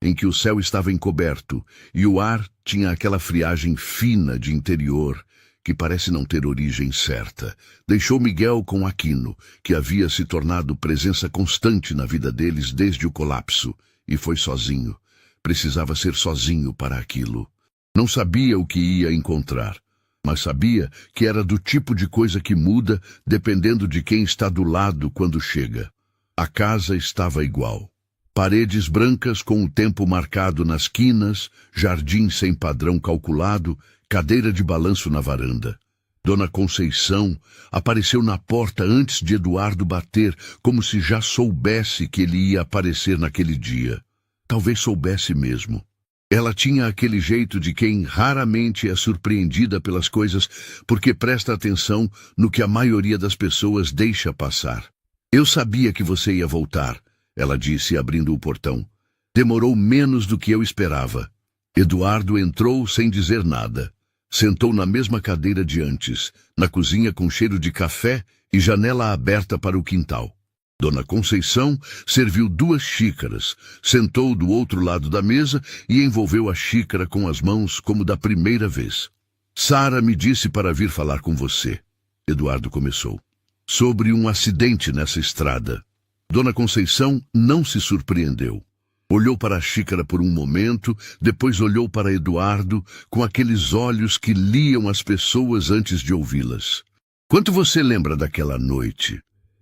em que o céu estava encoberto e o ar tinha aquela friagem fina de interior que parece não ter origem certa. Deixou Miguel com Aquino, que havia se tornado presença constante na vida deles desde o colapso, e foi sozinho. Precisava ser sozinho para aquilo. Não sabia o que ia encontrar, mas sabia que era do tipo de coisa que muda dependendo de quem está do lado quando chega. A casa estava igual. Paredes brancas com o tempo marcado nas quinas, jardim sem padrão calculado, cadeira de balanço na varanda. Dona Conceição apareceu na porta antes de Eduardo bater, como se já soubesse que ele ia aparecer naquele dia. Talvez soubesse mesmo. Ela tinha aquele jeito de quem raramente é surpreendida pelas coisas porque presta atenção no que a maioria das pessoas deixa passar. Eu sabia que você ia voltar, ela disse, abrindo o portão. Demorou menos do que eu esperava. Eduardo entrou sem dizer nada. Sentou na mesma cadeira de antes, na cozinha com cheiro de café e janela aberta para o quintal. Dona Conceição serviu 2 xícaras, sentou do outro lado da mesa e envolveu a xícara com as mãos como da primeira vez. Sara me disse para vir falar com você, Eduardo começou. Sobre um acidente nessa estrada. Dona Conceição não se surpreendeu. Olhou para a xícara por um momento, depois olhou para Eduardo com aqueles olhos que liam as pessoas antes de ouvi-las. Quanto você lembra daquela noite?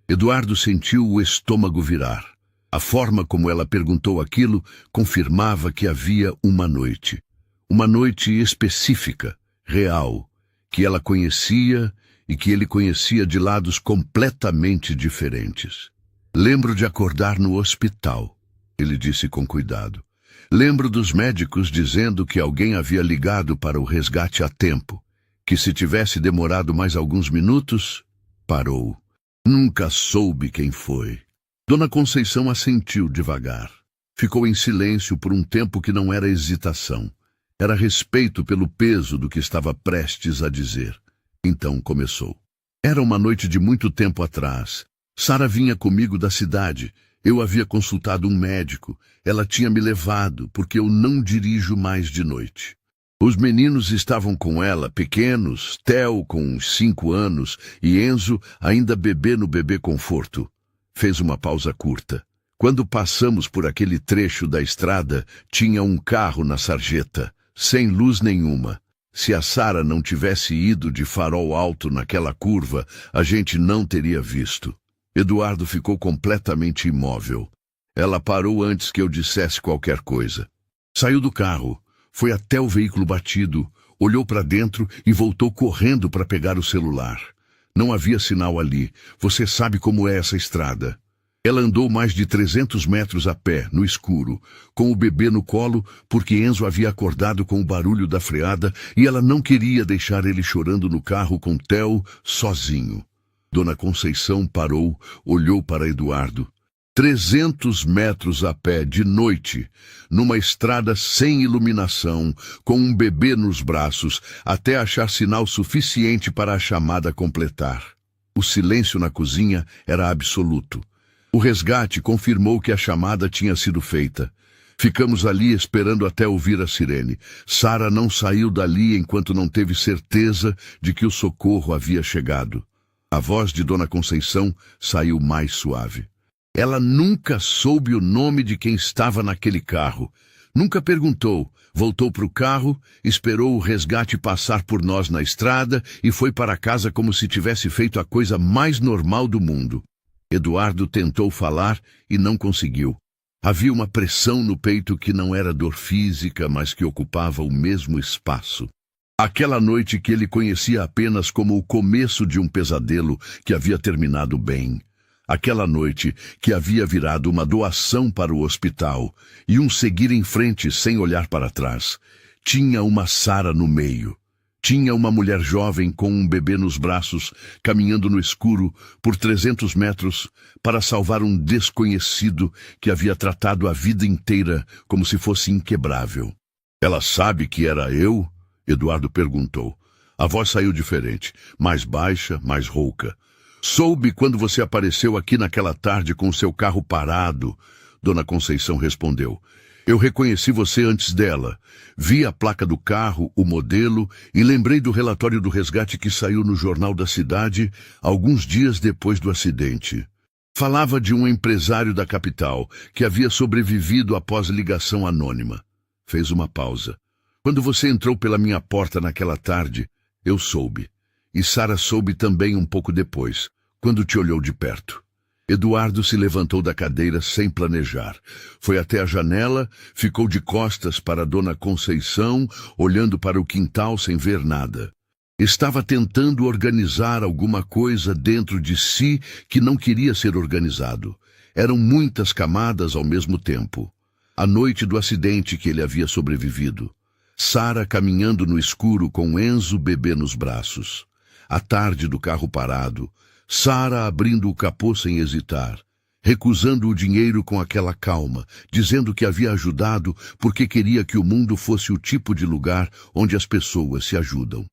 Eduardo sentiu o estômago virar. A forma como ela perguntou aquilo confirmava que havia uma noite. Uma noite específica, real, que ela conhecia e que ele conhecia de lados completamente diferentes. Lembro de acordar no hospital, ele disse com cuidado. Lembro dos médicos dizendo que alguém havia ligado para o resgate a tempo, que se tivesse demorado mais alguns minutos, parou. Nunca soube quem foi. Dona Conceição assentiu devagar. Ficou em silêncio por um tempo que não era hesitação. Era respeito pelo peso do que estava prestes a dizer. Então começou. Era uma noite de muito tempo atrás. Sara vinha comigo da cidade. Eu havia consultado um médico. Ela tinha me levado, porque eu não dirijo mais de noite. Os meninos estavam com ela, pequenos, Theo com uns 5 anos e Enzo ainda bebê no bebê conforto. Fez uma pausa curta. Quando passamos por aquele trecho da estrada, tinha um carro na sarjeta, sem luz nenhuma. Se a Sara não tivesse ido de farol alto naquela curva, a gente não teria visto. Eduardo ficou completamente imóvel. Ela parou antes que eu dissesse qualquer coisa. Saiu do carro. Foi até o veículo batido, olhou para dentro e voltou correndo para pegar o celular. Não havia sinal ali. Você sabe como é essa estrada. Ela andou mais de 300 metros a pé, no escuro, com o bebê no colo, porque Enzo havia acordado com o barulho da freada e ela não queria deixar ele chorando no carro com Theo sozinho. Dona Conceição parou, olhou para Eduardo. 300 metros a pé, de noite, numa estrada sem iluminação, com um bebê nos braços, até achar sinal suficiente para a chamada completar. O silêncio na cozinha era absoluto. O resgate confirmou que a chamada tinha sido feita. Ficamos ali esperando até ouvir a sirene. Sara não saiu dali enquanto não teve certeza de que o socorro havia chegado. A voz de Dona Conceição saiu mais suave. Ela nunca soube o nome de quem estava naquele carro. Nunca perguntou. Voltou para o carro, esperou o resgate passar por nós na estrada e foi para casa como se tivesse feito a coisa mais normal do mundo. Eduardo tentou falar e não conseguiu. Havia uma pressão no peito que não era dor física, mas que ocupava o mesmo espaço. Aquela noite que ele conhecia apenas como o começo de um pesadelo que havia terminado bem. Aquela noite que havia virado uma doação para o hospital e um seguir em frente sem olhar para trás. Tinha uma Sara no meio. Tinha uma mulher jovem com um bebê nos braços, caminhando no escuro por 300 metros para salvar um desconhecido que havia tratado a vida inteira como se fosse inquebrável. Ela sabe que era eu? Eduardo perguntou. A voz saiu diferente, mais baixa, mais rouca. Soube quando você apareceu aqui naquela tarde com seu carro parado, Dona Conceição respondeu. Eu reconheci você antes dela. Vi a placa do carro, o modelo, e lembrei do relatório do resgate que saiu no Jornal da Cidade alguns dias depois do acidente. Falava de um empresário da capital que havia sobrevivido após ligação anônima. Fez uma pausa. Quando você entrou pela minha porta naquela tarde, eu soube. E Sara soube também um pouco depois, quando te olhou de perto. Eduardo se levantou da cadeira sem planejar. Foi até a janela, ficou de costas para Dona Conceição, olhando para o quintal sem ver nada. Estava tentando organizar alguma coisa dentro de si que não queria ser organizado. Eram muitas camadas ao mesmo tempo. A noite do acidente que ele havia sobrevivido. Sarah caminhando no escuro com Enzo bebê nos braços. A tarde do carro parado. Sarah abrindo o capô sem hesitar. Recusando o dinheiro com aquela calma, dizendo que havia ajudado porque queria que o mundo fosse o tipo de lugar onde as pessoas se ajudam.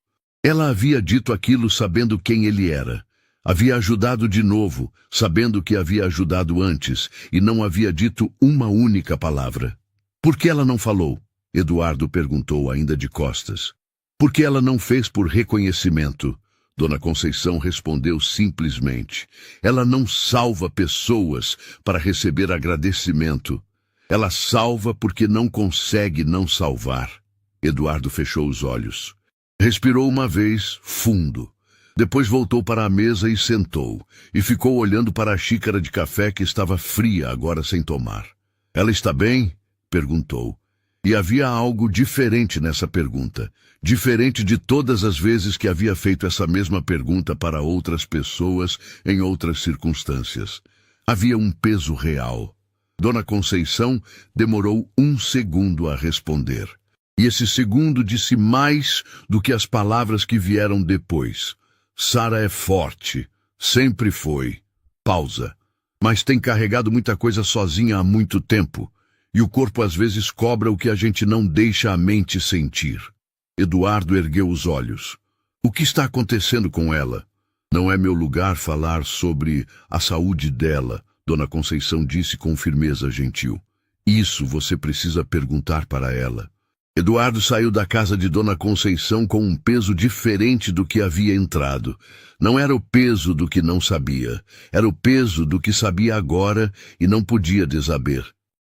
Ela havia dito aquilo sabendo quem ele era. Havia ajudado de novo, sabendo que havia ajudado antes, e não havia dito uma única palavra. Por que ela não falou? Eduardo perguntou ainda de costas. Por que ela não fez por reconhecimento? Dona Conceição respondeu simplesmente. Ela não salva pessoas para receber agradecimento. Ela salva porque não consegue não salvar. Eduardo fechou os olhos. Respirou uma vez, fundo. Depois voltou para a mesa e sentou, e ficou olhando para a xícara de café que estava fria agora sem tomar. Ela está bem? Perguntou. E havia algo diferente nessa pergunta, diferente de todas as vezes que havia feito essa mesma pergunta para outras pessoas em outras circunstâncias. Havia um peso real. Dona Conceição demorou 1 segundo a responder. E esse segundo disse mais do que as palavras que vieram depois. Sarah é forte. Sempre foi. Pausa. Mas tem carregado muita coisa sozinha há muito tempo. E o corpo às vezes cobra o que a gente não deixa a mente sentir. Eduardo ergueu os olhos. O que está acontecendo com ela? Não é meu lugar falar sobre a saúde dela, Dona Conceição disse com firmeza gentil. Isso você precisa perguntar para ela. Eduardo saiu da casa de Dona Conceição com um peso diferente do que havia entrado. Não era o peso do que não sabia, era o peso do que sabia agora e não podia desaber.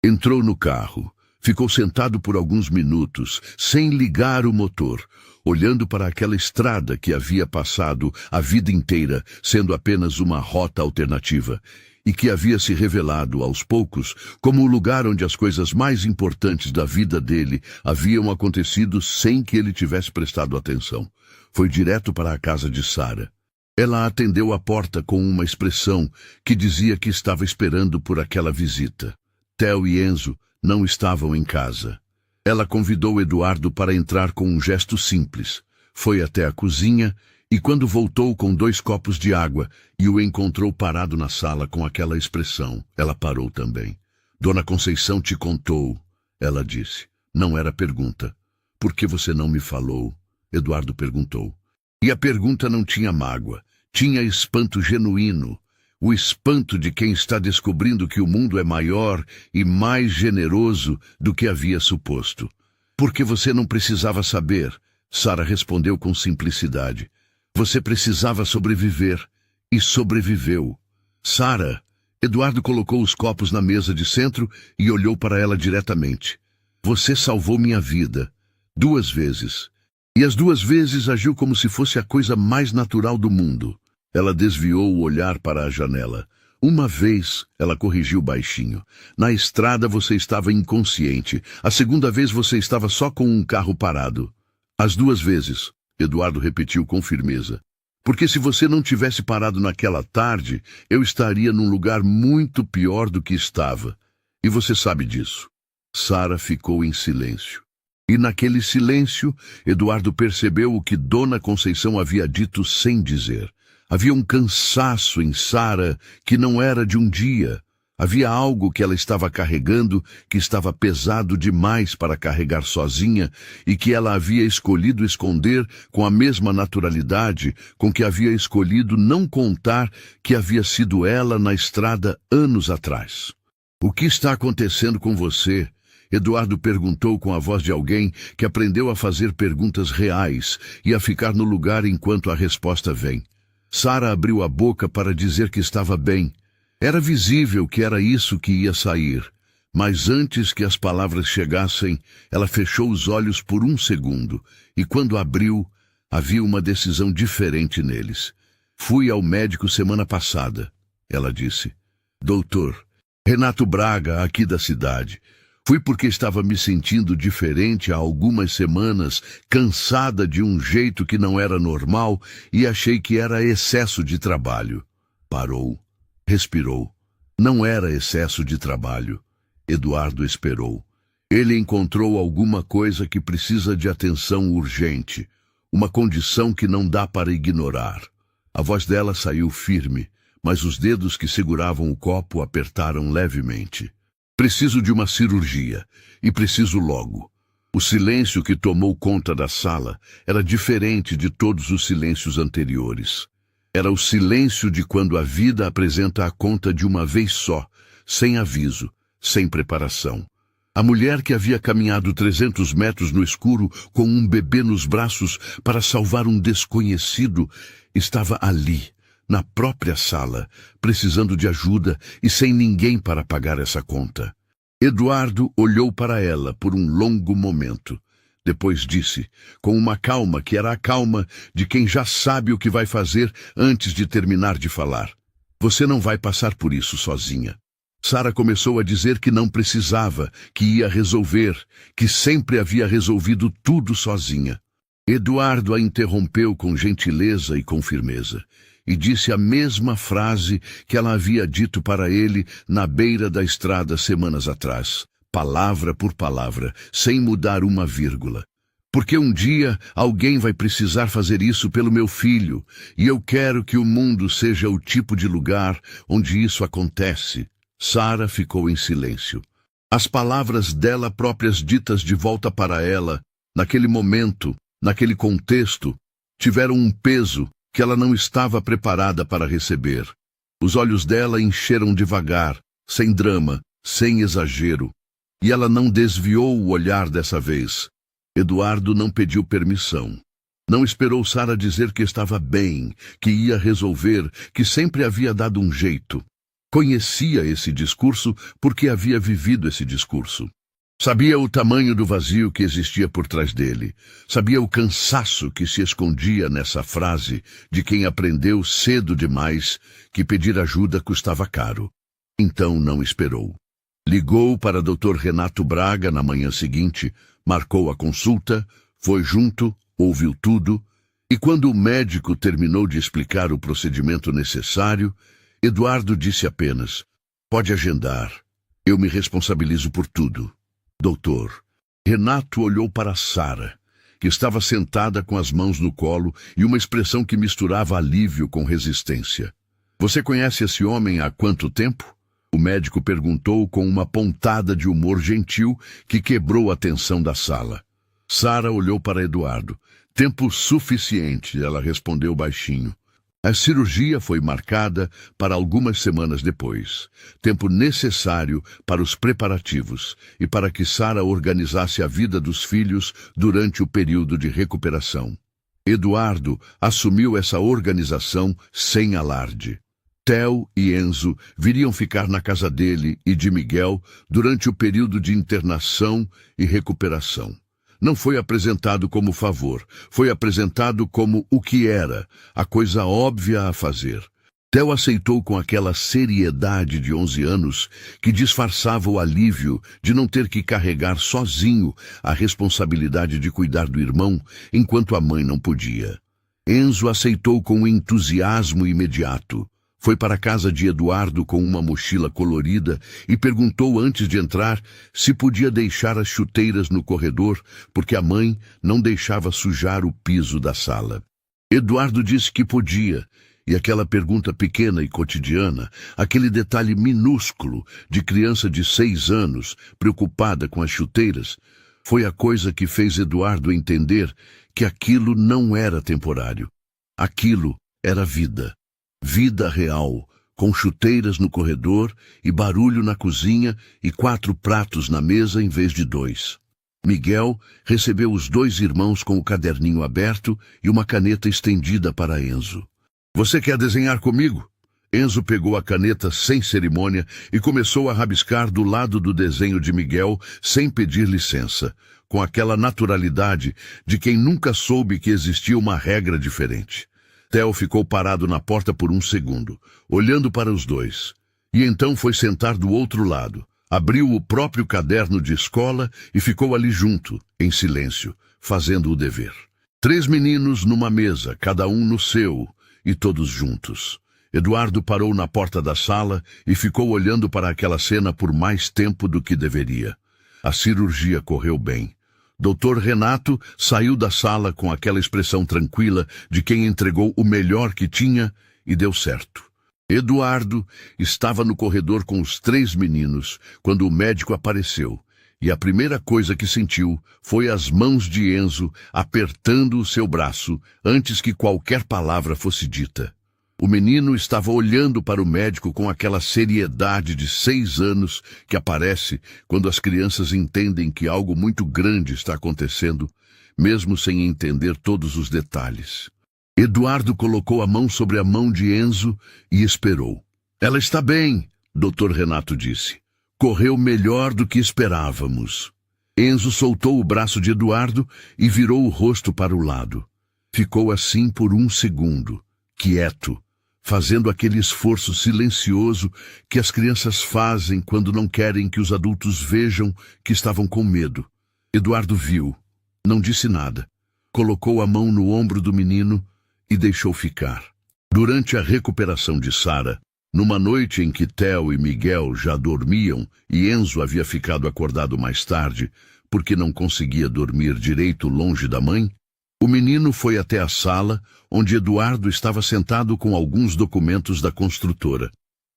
Entrou no carro, ficou sentado por alguns minutos, sem ligar o motor, olhando para aquela estrada que havia passado a vida inteira, sendo apenas uma rota alternativa, e que havia se revelado, aos poucos, como o lugar onde as coisas mais importantes da vida dele haviam acontecido sem que ele tivesse prestado atenção. Foi direto para a casa de Sarah. Ela atendeu a porta com uma expressão que dizia que estava esperando por aquela visita. Theo e Enzo não estavam em casa. Ela convidou Eduardo para entrar com um gesto simples. Foi até a cozinha e quando voltou com 2 copos de água e o encontrou parado na sala com aquela expressão, ela parou também. Dona Conceição te contou, ela disse. Não era pergunta. Por que você não me falou? Eduardo perguntou. E a pergunta não tinha mágoa, tinha espanto genuíno. O espanto de quem está descobrindo que o mundo é maior e mais generoso do que havia suposto. Porque você não precisava saber, Sarah respondeu com simplicidade. Você precisava sobreviver, e sobreviveu. Sarah, Eduardo colocou os copos na mesa de centro e olhou para ela diretamente. Você salvou minha vida, 2 vezes. E as 2 vezes agiu como se fosse a coisa mais natural do mundo. Ela desviou o olhar para a janela. Uma vez, ela corrigiu baixinho. Na estrada você estava inconsciente. A segunda vez você estava só com um carro parado. As 2 vezes, Eduardo repetiu com firmeza. Porque se você não tivesse parado naquela tarde, eu estaria num lugar muito pior do que estava. E você sabe disso. Sarah ficou em silêncio. E naquele silêncio, Eduardo percebeu o que Dona Conceição havia dito sem dizer. Havia um cansaço em Sarah que não era de um dia. Havia algo que ela estava carregando que estava pesado demais para carregar sozinha e que ela havia escolhido esconder com a mesma naturalidade com que havia escolhido não contar que havia sido ela na estrada anos atrás. O que está acontecendo com você? Eduardo perguntou com a voz de alguém que aprendeu a fazer perguntas reais e a ficar no lugar enquanto a resposta vem. Sarah abriu a boca para dizer que estava bem. Era visível que era isso que ia sair, mas antes que as palavras chegassem, ela fechou os olhos por 1 segundo, e quando abriu, havia uma decisão diferente neles. Fui ao médico semana passada, ela disse. Doutor, Renato Braga, aqui da cidade. Fui porque estava me sentindo diferente há algumas semanas, cansada de um jeito que não era normal e achei que era excesso de trabalho. Parou, respirou. Não era excesso de trabalho. Eduardo esperou. Ele encontrou alguma coisa que precisa de atenção urgente, uma condição que não dá para ignorar. A voz dela saiu firme, mas os dedos que seguravam o copo apertaram levemente. Preciso de uma cirurgia, e preciso logo. O silêncio que tomou conta da sala era diferente de todos os silêncios anteriores. Era o silêncio de quando a vida apresenta a conta de uma vez só, sem aviso, sem preparação. A mulher que havia caminhado 300 metros no escuro com um bebê nos braços para salvar um desconhecido estava ali, na própria sala, precisando de ajuda e sem ninguém para pagar essa conta. Eduardo olhou para ela por um longo momento. Depois disse, com uma calma que era a calma de quem já sabe o que vai fazer antes de terminar de falar: "Você não vai passar por isso sozinha." Sara começou a dizer que não precisava, que ia resolver, que sempre havia resolvido tudo sozinha. Eduardo a interrompeu com gentileza e com firmeza, e disse a mesma frase que ela havia dito para ele na beira da estrada semanas atrás, palavra por palavra, sem mudar uma vírgula. "Porque um dia alguém vai precisar fazer isso pelo meu filho, e eu quero que o mundo seja o tipo de lugar onde isso acontece." Sara ficou em silêncio. As palavras dela próprias ditas de volta para ela, naquele momento, naquele contexto, tiveram um peso que ela não estava preparada para receber. Os olhos dela encheram devagar, sem drama, sem exagero, e ela não desviou o olhar dessa vez. Eduardo não pediu permissão. Não esperou Sara dizer que estava bem, que ia resolver, que sempre havia dado um jeito. Conhecia esse discurso porque havia vivido esse discurso. Sabia o tamanho do vazio que existia por trás dele. Sabia o cansaço que se escondia nessa frase de quem aprendeu cedo demais que pedir ajuda custava caro. Então não esperou. Ligou para Dr. Renato Braga na manhã seguinte, marcou a consulta, foi junto, ouviu tudo, e quando o médico terminou de explicar o procedimento necessário, Eduardo disse apenas: "Pode agendar. Eu me responsabilizo por tudo." "Doutor." Renato olhou para Sara, que estava sentada com as mãos no colo e uma expressão que misturava alívio com resistência. "Você conhece esse homem há quanto tempo?" O médico perguntou com uma pontada de humor gentil que quebrou a tensão da sala. Sara olhou para Eduardo. "Tempo suficiente", ela respondeu baixinho. A cirurgia foi marcada para algumas semanas depois, tempo necessário para os preparativos e para que Sara organizasse a vida dos filhos durante o período de recuperação. Eduardo assumiu essa organização sem alarde. Theo e Enzo viriam ficar na casa dele e de Miguel durante o período de internação e recuperação. Não foi apresentado como favor, foi apresentado como o que era, a coisa óbvia a fazer. Theo aceitou com aquela seriedade de 11 anos que disfarçava o alívio de não ter que carregar sozinho a responsabilidade de cuidar do irmão enquanto a mãe não podia. Enzo aceitou com entusiasmo imediato. Foi para a casa de Eduardo com uma mochila colorida e perguntou antes de entrar se podia deixar as chuteiras no corredor, porque a mãe não deixava sujar o piso da sala. Eduardo disse que podia, e aquela pergunta pequena e cotidiana, aquele detalhe minúsculo de criança de 6 anos preocupada com as chuteiras, foi a coisa que fez Eduardo entender que aquilo não era temporário. Aquilo era vida. Vida real, com chuteiras no corredor e barulho na cozinha e 4 pratos na mesa em vez de 2. Miguel recebeu os 2 irmãos com o caderninho aberto e uma caneta estendida para Enzo. "Você quer desenhar comigo?" Enzo pegou a caneta sem cerimônia e começou a rabiscar do lado do desenho de Miguel sem pedir licença, com aquela naturalidade de quem nunca soube que existia uma regra diferente. Theo ficou parado na porta por um segundo, olhando para os 2, e então foi sentar do outro lado, Abriu o próprio caderno de escola e ficou ali junto, em silêncio, fazendo o dever. 3 meninos numa mesa, cada um no seu, e todos juntos. Eduardo parou na porta da sala e ficou olhando para aquela cena por mais tempo do que deveria. A cirurgia correu bem. Dr. Renato saiu da sala com aquela expressão tranquila de quem entregou o melhor que tinha e deu certo. Eduardo estava no corredor com os 3 meninos quando o médico apareceu, e a primeira coisa que sentiu foi as mãos de Enzo apertando o seu braço antes que qualquer palavra fosse dita. O menino estava olhando para o médico com aquela seriedade de 6 anos que aparece quando as crianças entendem que algo muito grande está acontecendo, mesmo sem entender todos os detalhes. Eduardo colocou a mão sobre a mão de Enzo e esperou. Ela está bem, Dr. Renato disse. Correu melhor do que esperávamos. Enzo soltou o braço de Eduardo e virou o rosto para o lado. Ficou assim por 1 segundo, quieto, fazendo aquele esforço silencioso que as crianças fazem quando não querem que os adultos vejam que estavam com medo. Eduardo viu, não disse nada. Colocou a mão no ombro do menino e deixou ficar. Durante a recuperação de Sara, numa noite em que Theo e Miguel já dormiam e Enzo havia ficado acordado mais tarde porque não conseguia dormir direito longe da mãe, o menino foi até a sala onde Eduardo estava sentado com alguns documentos da construtora.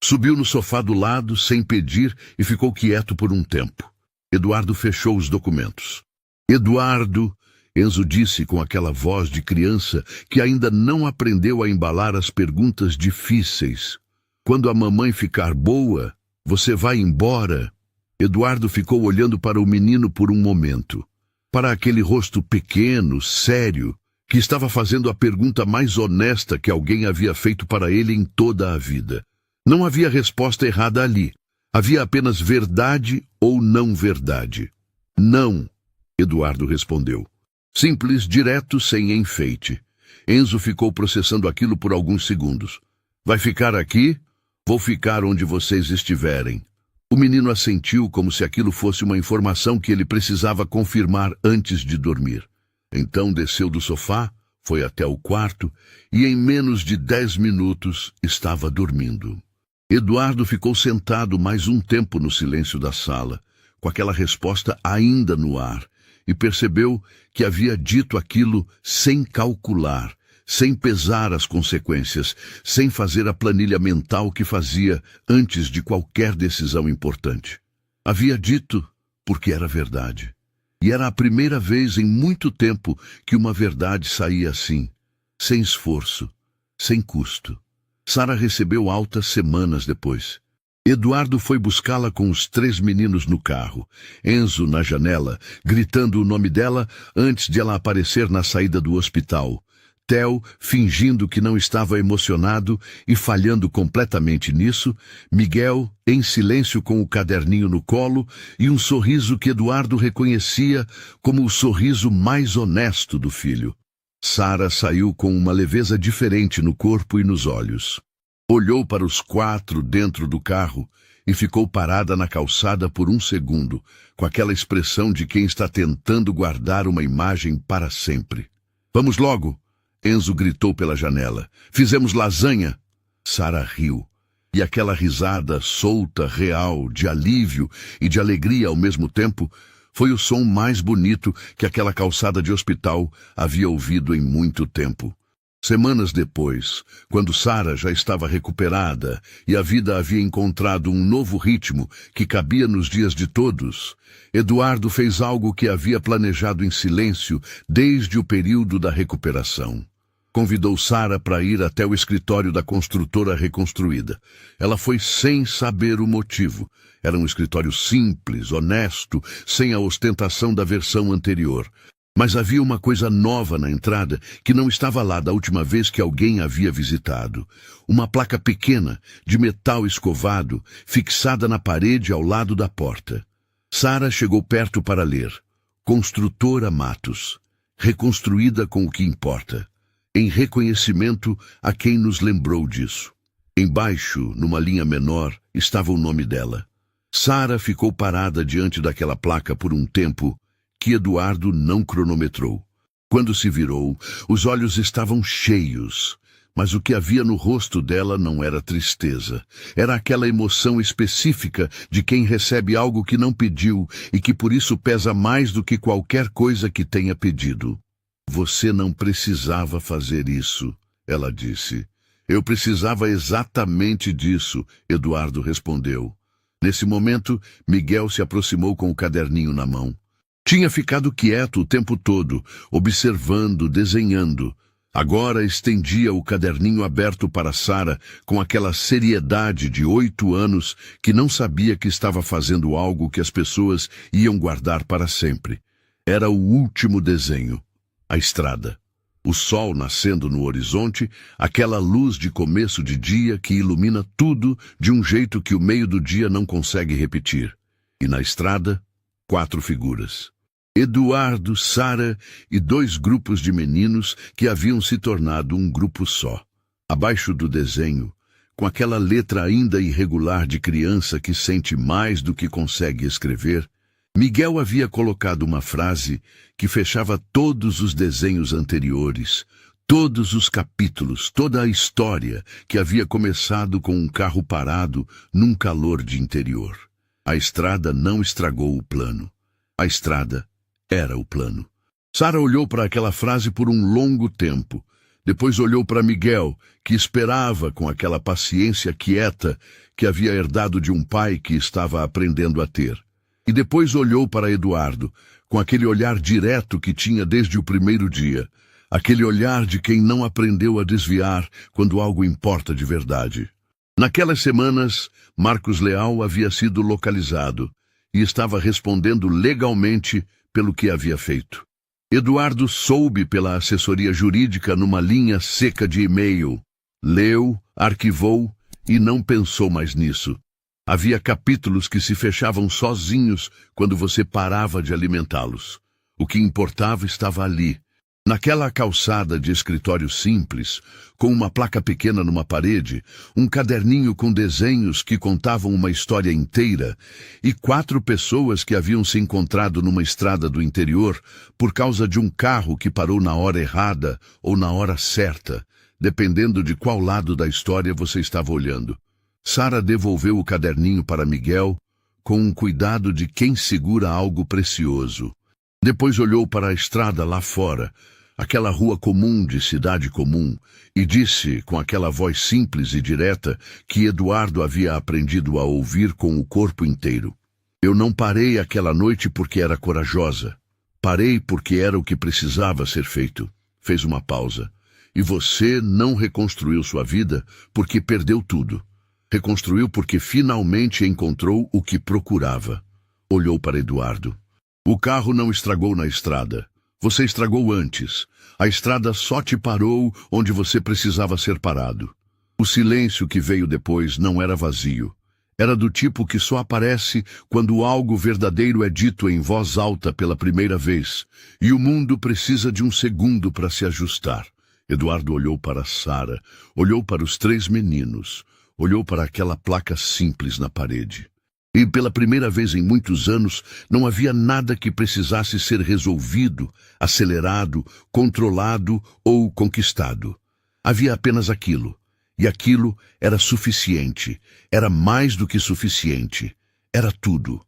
Subiu no sofá do lado sem pedir e ficou quieto por um tempo. Eduardo fechou os documentos. Eduardo, Enzo disse com aquela voz de criança que ainda não aprendeu a embalar as perguntas difíceis. Quando a mamãe ficar boa, você vai embora? Eduardo ficou olhando para o menino por um momento. Para aquele rosto pequeno, sério, que estava fazendo a pergunta mais honesta que alguém havia feito para ele em toda a vida. Não havia resposta errada ali. Havia apenas verdade ou não verdade. Não, Eduardo respondeu. Simples, direto, sem enfeite. Enzo ficou processando aquilo por alguns segundos. Vai ficar aqui? Vou ficar onde vocês estiverem. O menino assentiu como se aquilo fosse uma informação que ele precisava confirmar antes de dormir. Então desceu do sofá, foi até o quarto e em menos de 10 minutos estava dormindo. Eduardo ficou sentado mais um tempo no silêncio da sala, com aquela resposta ainda no ar, e percebeu que havia dito aquilo sem calcular, sem pesar as consequências, sem fazer a planilha mental que fazia antes de qualquer decisão importante. Havia dito porque era verdade. E era a primeira vez em muito tempo que uma verdade saía assim, sem esforço, sem custo. Sara recebeu alta semanas depois. Eduardo foi buscá-la com os 3 meninos no carro, Enzo na janela, gritando o nome dela antes de ela aparecer na saída do hospital. Theo, fingindo que não estava emocionado e falhando completamente nisso, Miguel, em silêncio com o caderninho no colo e um sorriso que Eduardo reconhecia como o sorriso mais honesto do filho. Sara saiu com uma leveza diferente no corpo e nos olhos. Olhou para os 4 dentro do carro e ficou parada na calçada por 1 segundo, com aquela expressão de quem está tentando guardar uma imagem para sempre. Vamos logo! Enzo gritou pela janela. Fizemos lasanha. Sara riu. E aquela risada solta, real, de alívio e de alegria ao mesmo tempo, foi o som mais bonito que aquela calçada de hospital havia ouvido em muito tempo. Semanas depois, quando Sara já estava recuperada e a vida havia encontrado um novo ritmo que cabia nos dias de todos, Eduardo fez algo que havia planejado em silêncio desde o período da recuperação. Convidou Sara para ir até o escritório da construtora reconstruída. Ela foi sem saber o motivo. Era um escritório simples, honesto, sem a ostentação da versão anterior. Mas havia uma coisa nova na entrada que não estava lá da última vez que alguém havia visitado. Uma placa pequena, de metal escovado, fixada na parede ao lado da porta. Sara chegou perto para ler. Construtora Matos. Reconstruída com o que importa. Em reconhecimento a quem nos lembrou disso. Embaixo, numa linha menor, estava o nome dela. Sara ficou parada diante daquela placa por um tempo que Eduardo não cronometrou. Quando se virou, os olhos estavam cheios, mas o que havia no rosto dela não era tristeza. Era aquela emoção específica de quem recebe algo que não pediu e que por isso pesa mais do que qualquer coisa que tenha pedido. Você não precisava fazer isso, ela disse. Eu precisava exatamente disso, Eduardo respondeu. Nesse momento, Miguel se aproximou com o caderninho na mão. Tinha ficado quieto o tempo todo, observando, desenhando. Agora estendia o caderninho aberto para Sara com aquela seriedade de 8 anos que não sabia que estava fazendo algo que as pessoas iam guardar para sempre. Era o último desenho. A estrada. O sol nascendo no horizonte, aquela luz de começo de dia que ilumina tudo de um jeito que o meio do dia não consegue repetir. E na estrada, 4 figuras. Eduardo, Sara e 2 grupos de meninos que haviam se tornado um grupo só. Abaixo do desenho, com aquela letra ainda irregular de criança que sente mais do que consegue escrever, Miguel havia colocado uma frase que fechava todos os desenhos anteriores, todos os capítulos, toda a história que havia começado com um carro parado num calor de interior. A estrada não estragou o plano. A estrada era o plano. Sara olhou para aquela frase por um longo tempo. Depois olhou para Miguel, que esperava com aquela paciência quieta que havia herdado de um pai que estava aprendendo a ter. E depois olhou para Eduardo, com aquele olhar direto que tinha desde o primeiro dia. Aquele olhar de quem não aprendeu a desviar quando algo importa de verdade. Naquelas semanas, Marcos Leal havia sido localizado e estava respondendo legalmente pelo que havia feito. Eduardo soube pela assessoria jurídica numa linha seca de e-mail. Leu, arquivou e não pensou mais nisso. Havia capítulos que se fechavam sozinhos quando você parava de alimentá-los. O que importava estava ali, naquela calçada de escritório simples, com uma placa pequena numa parede, um caderninho com desenhos que contavam uma história inteira e 4 pessoas que haviam se encontrado numa estrada do interior por causa de um carro que parou na hora errada ou na hora certa, dependendo de qual lado da história você estava olhando. Sara devolveu o caderninho para Miguel com um cuidado de quem segura algo precioso. Depois olhou para a estrada lá fora, aquela rua comum de cidade comum, e disse com aquela voz simples e direta que Eduardo havia aprendido a ouvir com o corpo inteiro. Eu não parei aquela noite porque era corajosa. Parei porque era o que precisava ser feito. Fez uma pausa. E você não reconstruiu sua vida porque perdeu tudo. Reconstruiu porque finalmente encontrou o que procurava. Olhou para Eduardo. O carro não estragou na estrada. Você estragou antes. A estrada só te parou onde você precisava ser parado. O silêncio que veio depois não era vazio. Era do tipo que só aparece quando algo verdadeiro é dito em voz alta pela primeira vez, e o mundo precisa de um segundo para se ajustar. Eduardo olhou para Sara, olhou para os 3 meninos, olhou para aquela placa simples na parede. E pela primeira vez em muitos anos, não havia nada que precisasse ser resolvido, acelerado, controlado ou conquistado. Havia apenas aquilo. E aquilo era suficiente. Era mais do que suficiente. Era tudo.